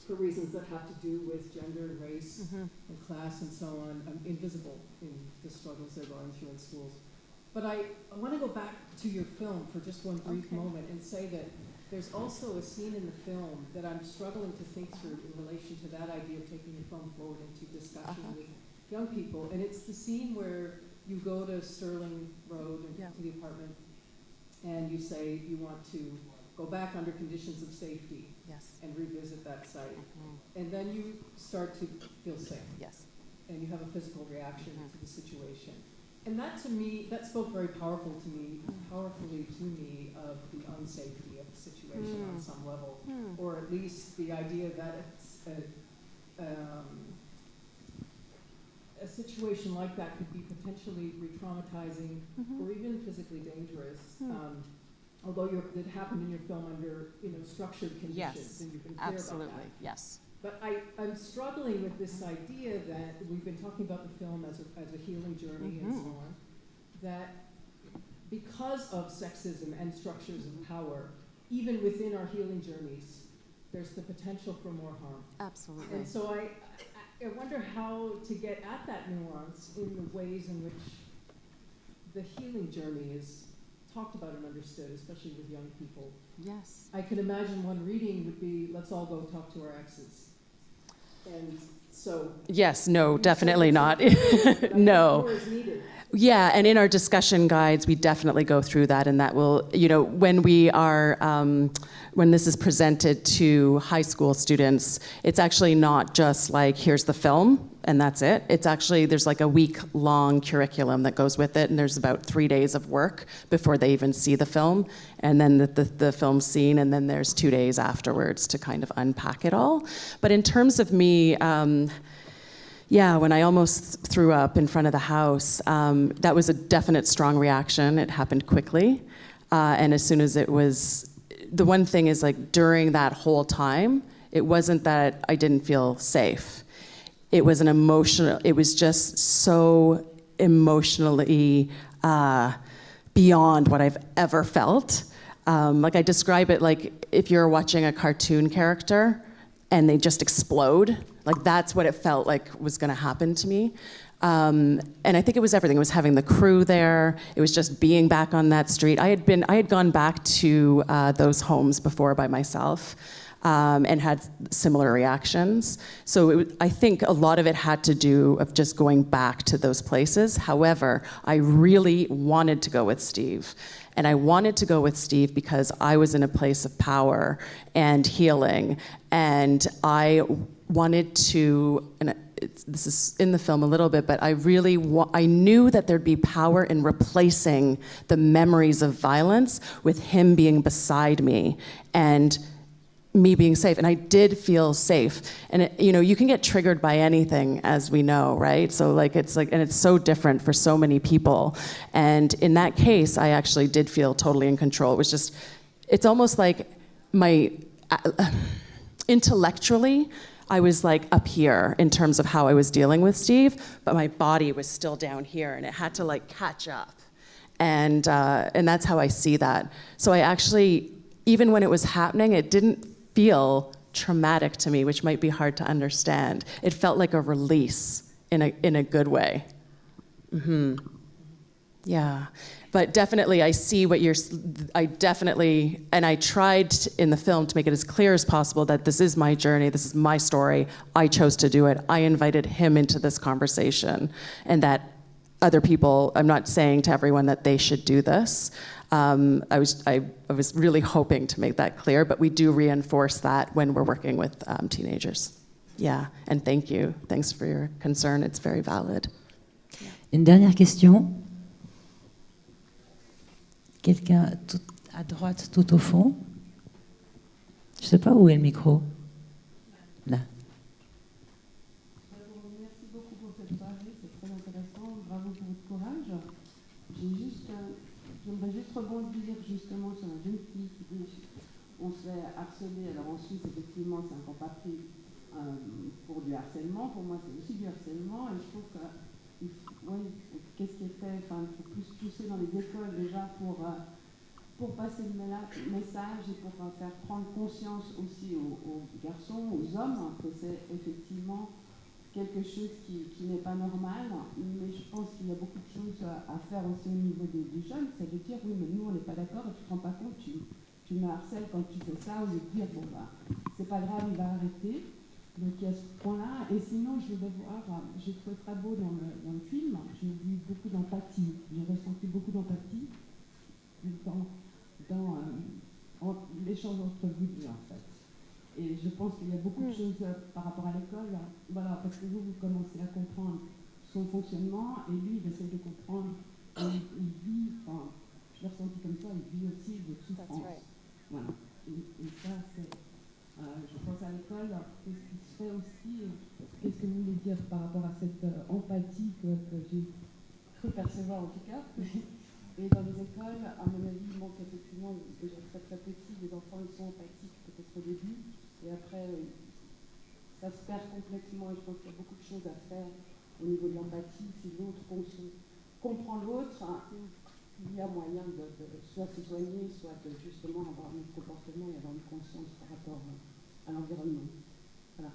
for reasons that have to do with gender and race and class and so on, invisible in the struggles they're going through in schools. But I want to go back to your film for just one brief moment and say that there's also a scene in the film that I'm struggling to think through in relation to that idea of taking the film forward into discussion with young people. And it's the scene where you go to Sterling Road and to the apartment and you say you want to go back under conditions of safety and revisit that site. And then you start to feel sick. And you have a physical reaction to the situation. And that to me, that spoke very powerfully to me of the unsafety of the situation on some level. Or at least the idea that it's a situation like that could be potentially re-traumatizing or even physically dangerous. Although it happened in your film under structured conditions, and you've been clear about that. Yes. But I'm struggling with this idea that we've been talking about the film as a healing journey and so on, that because of sexism and structures of power, even within our healing journeys, there's the potential for more harm. Absolutely. And so I wonder how to get at that nuance in the ways in which the healing journey is talked about and understood, especially with young people. Yes. I can imagine one reading would be, let's all go talk to our exes. And so... Yes, no, definitely not. No. More is needed. Yeah, and in our discussion guides, we definitely go through that, and that will, when we are, when this is presented to high school students, it's actually not just like, here's the film, and that's it. It's actually, there's like a week-long curriculum that goes with it, and there's about 3 days of work before they even see the film, and then the film's seen, and then there's 2 days afterwards to kind of unpack it all. But in terms of me, when I almost threw up in front of the house, that was a definite strong reaction. It happened quickly. And as soon as it was, the one thing is like during that whole time, it wasn't that I didn't feel safe. It was it was just so emotionally beyond what I've ever felt. Like I describe it like if you're watching a cartoon character and they just explode. Like that's what it felt like was going to happen to me. And I think it was everything. It was having the crew there. It was just being back on that street. I had gone back to those homes before by myself and had similar reactions. So I think a lot of it had to do of just going back to those places. However, I really wanted to go with Steve. And I wanted to go with Steve because I was in a place of power and healing. And I wanted to, and this is in the film a little bit, but I really I knew that there'd be power in replacing the memories of violence with him being beside me and me being safe. And I did feel safe. And you can get triggered by anything, as we know, right? So and it's so different for so many people. And in that case, I actually did feel totally in control. It was just, it's almost like intellectually, I was like up here in terms of how I was dealing with Steve, but my body was still down here and it had to like catch up. And that's how I see that. So I actually, even when it was happening, it didn't feel traumatic to me, which might be hard to understand. It felt like a release in a good way. Yeah, but definitely I see what and I tried in the film to make it as clear as possible that this is my journey, this is my story, I chose to do it, I invited him into this conversation, and that other people, I'm not saying to everyone that they should do this. I was really hoping to make that clear, but we do reinforce that when we're working with teenagers. Yeah, and thank you. Thanks for your concern, it's very valid. Une dernière question. Quelqu'un à droite, tout au fond. Je ne sais pas où est le micro. Là. Merci beaucoup pour cette soirée, c'est très intéressant. Bravo pour votre courage. J'aimerais juste rebondir justement sur la jeune fille qui dit on se fait harceler. Alors en Suisse, effectivement, c'est encore pas pris pour du harcèlement. Pour moi, c'est aussi du harcèlement. Et je trouve que qu'est-ce qui est fait? Enfin, il faut plus pousser dans les écoles déjà pour passer le message et pour faire prendre conscience aussi aux garçons, aux hommes, que c'est effectivement quelque chose qui n'est pas normal. Mais je pense qu'il y a beaucoup de choses à faire aussi au niveau des jeunes. C'est de dire, oui, mais nous, on n'est pas d'accord et tu ne te rends pas compte, tu me harcèles quand tu fais ça, au lieu de dire, bon, bah, c'est pas grave, il va arrêter. Donc il y a ce point-là. Et sinon, je vais voir, j'ai trouvé très beau dans le film, j'ai vu beaucoup d'empathie, j'ai ressenti beaucoup d'empathie dans l'échange entre vous deux, en fait. Et je pense qu'il y a beaucoup de choses par rapport à l'école, voilà, parce que vous commencez à comprendre son fonctionnement, et lui, il essaie de comprendre, et il vit, enfin, je l'ai ressenti comme ça, il vit aussi de souffrance. Right. Voilà. Et ça, c'est... je pense à l'école, qu'est-ce qui se fait aussi, qu'est-ce que vous voulez dire par rapport à cette empathie que j'ai cru percevoir en tout cas. Et dans les écoles, à mon avis, il manque effectivement, déjà très très petit, les enfants ils sont empathiques peut-être au début, et après ça se perd complètement, et je pense qu'il y a beaucoup de choses à faire au niveau de l'empathie. Si l'autre comprend l'autre, il y a moyen de soit se soigner, soit de justement avoir un autre comportement et avoir une conscience par rapport à l'environnement. Voilà.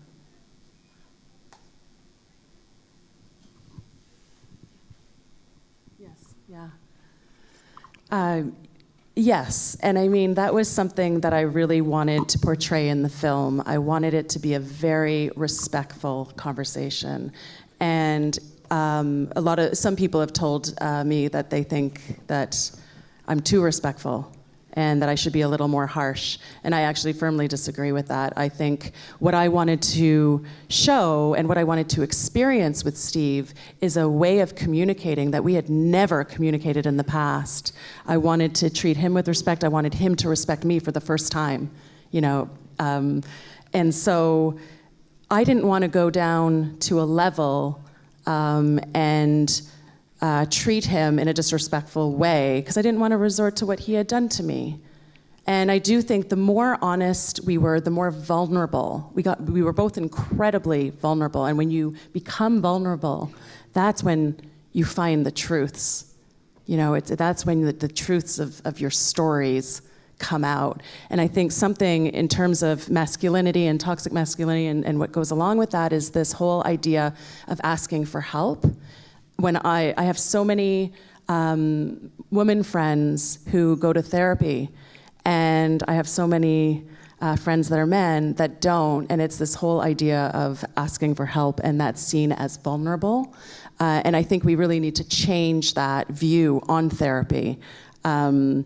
Yes, yeah. Yes, and I mean, that was something that I really wanted to portray in the film. I wanted it to be a very respectful conversation. And some people have told me that they think that I'm too respectful and that I should be a little more harsh. And I actually firmly disagree with that. I think what I wanted to show and what I wanted to experience with Steve is a way of communicating that we had never communicated in the past. I wanted to treat him with respect. I wanted him to respect me for the first time, you know. And so I didn't want to go down to a level and treat him in a disrespectful way, because I didn't want to resort to what he had done to me. And I do think the more honest we were, the more vulnerable. We were both incredibly vulnerable. And when you become vulnerable, that's when you find the truths. You know, that's when the truths of your stories come out. And I think something in terms of masculinity and toxic masculinity and what goes along with that is this whole idea of asking for help. When I have so many women friends who go to therapy, and I have so many friends that are men that don't, and it's this whole idea of asking for help, and that's seen as vulnerable. And I think we really need to change that view on therapy. And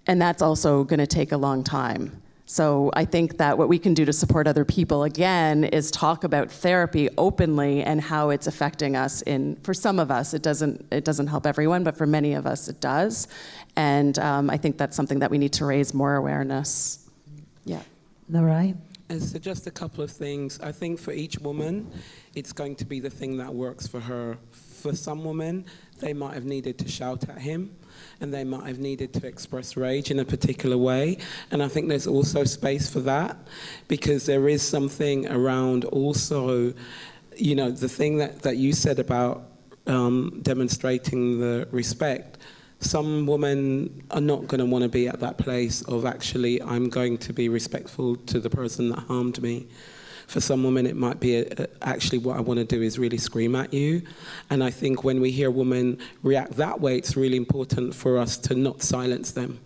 that's also going to take a long time. So I think that what we can do to support other people, again, is talk about therapy openly and how it's affecting us. For some of us, it doesn't help everyone, but for many of us, it does. And I think that's something that we need to raise more awareness. Yeah. All right. And so just a couple of things. I think for each woman, it's going to be the thing that works for her. For some women, they might have needed to shout at him, and they might have needed to express rage in a particular way. And I think there's also space for that, because there is something around also, you know, the thing that you said about demonstrating the respect. some women are not going to want to be at that place of actually, I'm going to be respectful to the person that harmed me. For some women, it might be actually what I want to do is really scream at you. And I think when we hear women react that way, it's really important for us to not silence them.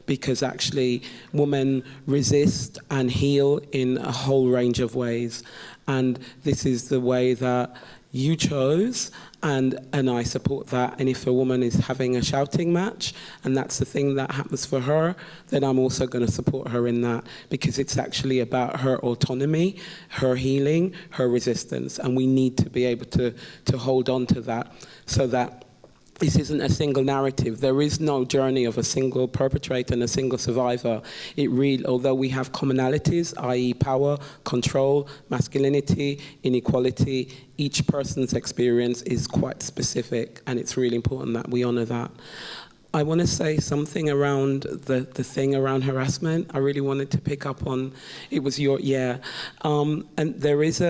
Because actually, women resist and heal in a whole range of ways. And this is the way that you chose, and I support that. And if a woman is having a shouting match, and that's the thing that happens for her, then I'm also going to support her in that, because it's actually about her autonomy, her healing, her resistance, and we need to be able to hold on to that, so that this isn't a single narrative. There is no journey of a single perpetrator and a single survivor. It really, although we have commonalities, i.e. power, control, masculinity, inequality, each person's experience is quite specific, and it's really important that we honor that. I want to say something around the thing around harassment. I really wanted to pick up on, it was your, and there's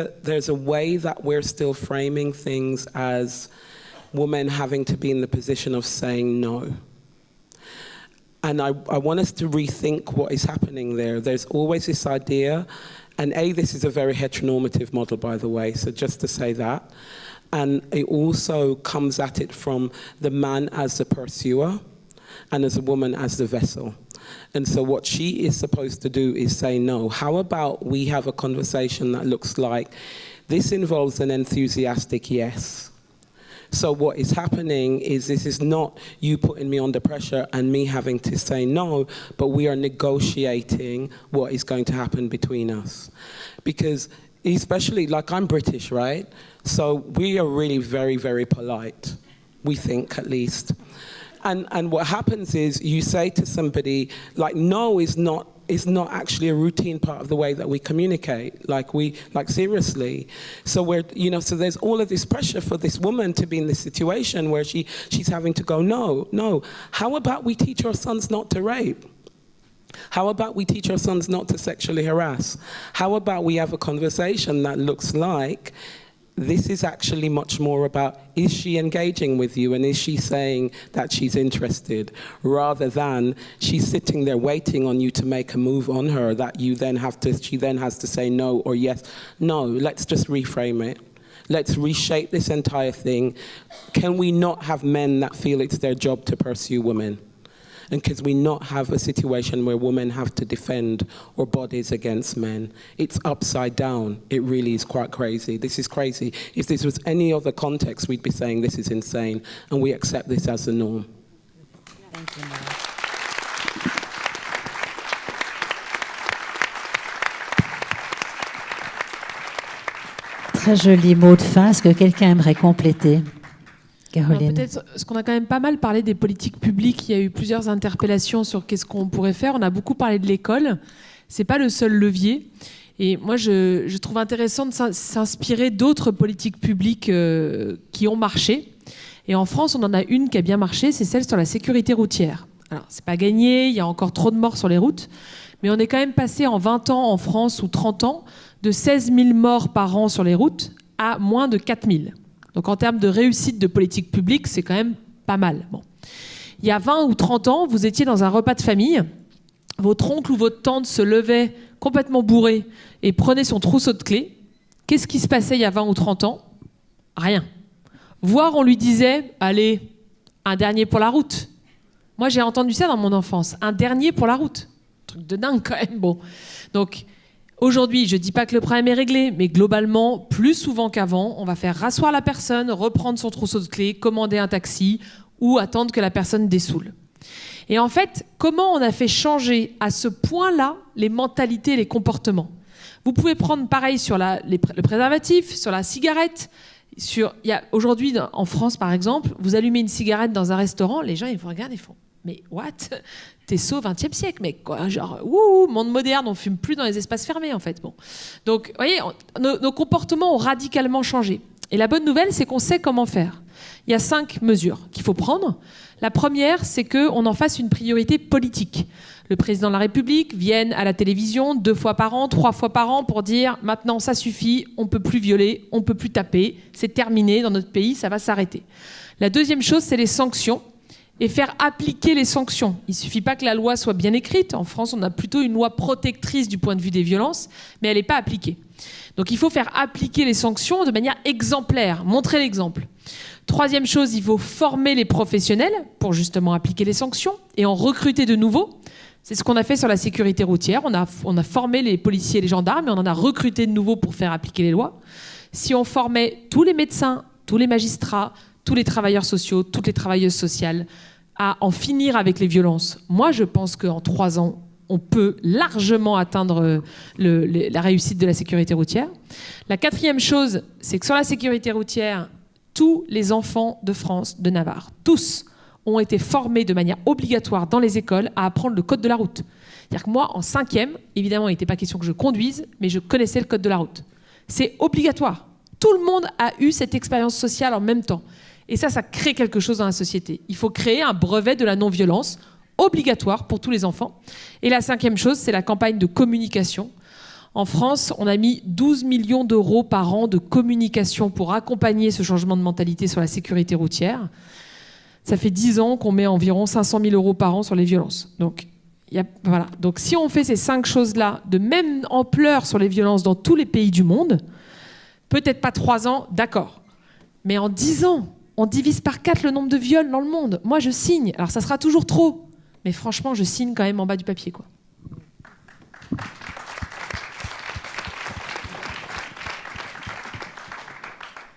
a way that we're still framing things as women having to be in the position of saying no. And I want us to rethink what is happening there. There's always this idea, and this is a very heteronormative model, by the way, so just to say that. And it also comes at it from the man as the pursuer, and as a woman as the vessel. And so what she is supposed to do is say no. How about we have a conversation that looks like, this involves an enthusiastic yes. So what is happening is this is not you putting me under pressure and me having to say no, but we are negotiating what is going to happen between us. Because especially, like, I'm British, right? So we are really very, very polite, we think at least. And what happens is you say to somebody, like, no is not actually a routine part of the way that we communicate, like seriously. So so there's all of this pressure for this woman to be in this situation where she's having to go, no. How about we teach our sons not to rape? How about we teach our sons not to sexually harass? How about we have a conversation that looks like, this is actually much more about, is she engaging with you and is she saying that she's interested, rather than she's sitting there waiting on you to make a move on her that she then has to say no or yes. No, let's just reframe it. Let's reshape this entire thing. Can we not have men that feel it's their job to pursue women? And can we not have a situation where women have to defend our bodies against men? It's upside down. It really is quite crazy. This is crazy. If this was any other context, we'd be saying this is insane, and we accept this as the norm. Thank you, Mara. Très joli mot de fin. Est-ce que quelqu'un aimerait compléter? Caroline. Peut-être, ce qu'on a quand même pas mal parlé des politiques publiques, il y a eu plusieurs interpellations sur qu'est-ce qu'on pourrait faire. On a beaucoup parlé de l'école. C'est pas le seul levier. Et moi, je trouve intéressant de s'inspirer d'autres politiques publiques qui ont marché. Et en France, on en a une qui a bien marché, c'est celle sur la sécurité routière. Alors, c'est pas gagné, il y a encore trop de morts sur les routes, mais on est quand même passé en 20 ans en France, ou 30 ans, de 16 000 morts par an sur les routes à moins de 4 000. Donc en termes de réussite de politique publique, c'est quand même pas mal. Bon. Il y a 20 ou 30 ans, vous étiez dans un repas de famille, votre oncle ou votre tante se levait complètement bourré et prenait son trousseau de clés. Qu'est-ce qui se passait il y a 20 ou 30 ans? Rien. Voire on lui disait, allez, un dernier pour la route. Moi j'ai entendu ça dans mon enfance, un dernier pour la route. Truc de dingue quand même. Bon. Donc aujourd'hui, je ne dis pas que le problème est réglé, mais globalement, plus souvent qu'avant, on va faire rasseoir la personne, reprendre son trousseau de clés, commander un taxi ou attendre que la personne dessoule. Et en fait, comment on a fait changer à ce point-là les mentalités et les comportements? Vous pouvez prendre pareil sur le préservatif, sur la cigarette. Aujourd'hui, en France, par exemple, vous allumez une cigarette dans un restaurant, les gens ils vous regardent et font « Mais what ? T'es saut 20e siècle, mec, quoi. Genre, monde moderne, on fume plus dans les espaces fermés, en fait. Bon. Donc, vous voyez, nos comportements ont radicalement changé. Et la bonne nouvelle, c'est qu'on sait comment faire. Il y a 5 mesures qu'il faut prendre. La première, c'est qu'on en fasse une priorité politique. Le président de la République vienne à la télévision 2 fois par an, 3 fois par an pour dire « Maintenant, ça suffit, on ne peut plus violer, on ne peut plus taper, c'est terminé dans notre pays, ça va s'arrêter ». La deuxième chose, c'est les sanctions. et faire appliquer les sanctions. Il ne suffit pas que la loi soit bien écrite. En France, on a plutôt une loi protectrice du point de vue des violences, mais elle n'est pas appliquée. Donc il faut faire appliquer les sanctions de manière exemplaire, montrer l'exemple. Troisième chose, il faut former les professionnels pour justement appliquer les sanctions et en recruter de nouveaux. C'est ce qu'on a fait sur la sécurité routière. On a formé les policiers et les gendarmes et on en a recruté de nouveaux pour faire appliquer les lois. Si on formait tous les médecins, tous les magistrats, tous les travailleurs sociaux, toutes les travailleuses sociales à en finir avec les violences, moi je pense qu'en 3 ans, on peut largement atteindre la réussite de la sécurité routière. La quatrième chose, c'est que sur la sécurité routière, tous les enfants de France, de Navarre, tous ont été formés de manière obligatoire dans les écoles à apprendre le code de la route. C'est-à-dire que moi, en 5e, évidemment, il n'était pas question que je conduise, mais je connaissais le code de la route. C'est obligatoire. Tout le monde a eu cette expérience sociale en même temps. Et ça crée quelque chose dans la société. Il faut créer un brevet de la non-violence obligatoire pour tous les enfants. Et la 5e chose, c'est la campagne de communication. En France, on a mis 12 millions d'euros par an de communication pour accompagner ce changement de mentalité sur la sécurité routière. Ça fait 10 ans qu'on met environ 500 000 euros par an sur les violences. Donc, voilà. Donc si on fait ces 5 choses-là de même ampleur sur les violences dans tous les pays du monde, peut-être pas 3 ans, d'accord. Mais en 10 ans, on divise par 4 le nombre de viols dans le monde. Moi, je signe. Alors, ça sera toujours trop. Mais franchement, je signe quand même en bas du papier, quoi.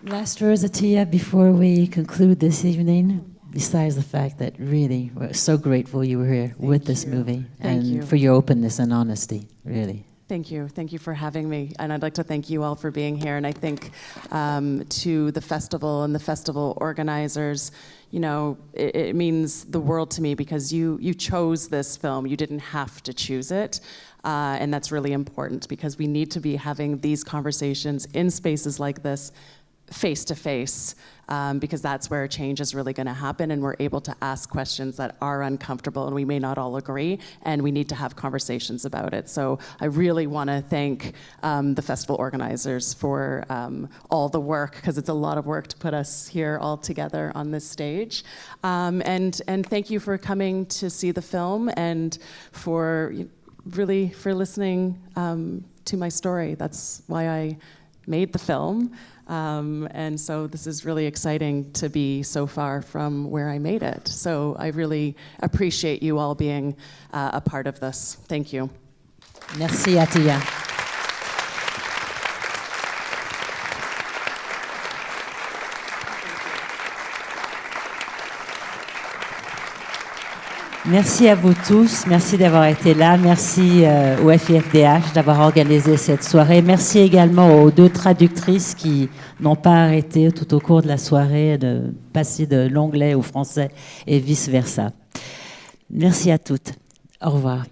Last words, Atiya, before we conclude this evening, besides the fact that really we're so grateful you were here with this movie and for your openness and honesty, really. Thank you. Thank you for having me. And I'd like to thank you all for being here. And I think to the festival and the festival organizers, you know, it means the world to me because you chose this film. You didn't have to choose it. And that's really important because we need to be having these conversations in spaces like this, face to face, because that's where change is really going to happen, and we're able to ask questions that are uncomfortable, and we may not all agree, and we need to have conversations about it. So I really want to thank the festival organizers for all the work, because it's a lot of work to put us here all together on this stage. And thank you for coming to see the film and for listening to my story. That's why I made the film. And so this is really exciting to be so far from where I made it. So I really appreciate you all being a part of this. Thank you. Merci, Atiya. Merci à vous tous, merci d'avoir été là, merci au FIFDH d'avoir organisé cette soirée. Merci également aux 2 traductrices qui n'ont pas arrêté tout au cours de la soirée de passer de l'anglais au français et vice-versa. Merci à toutes. Au revoir.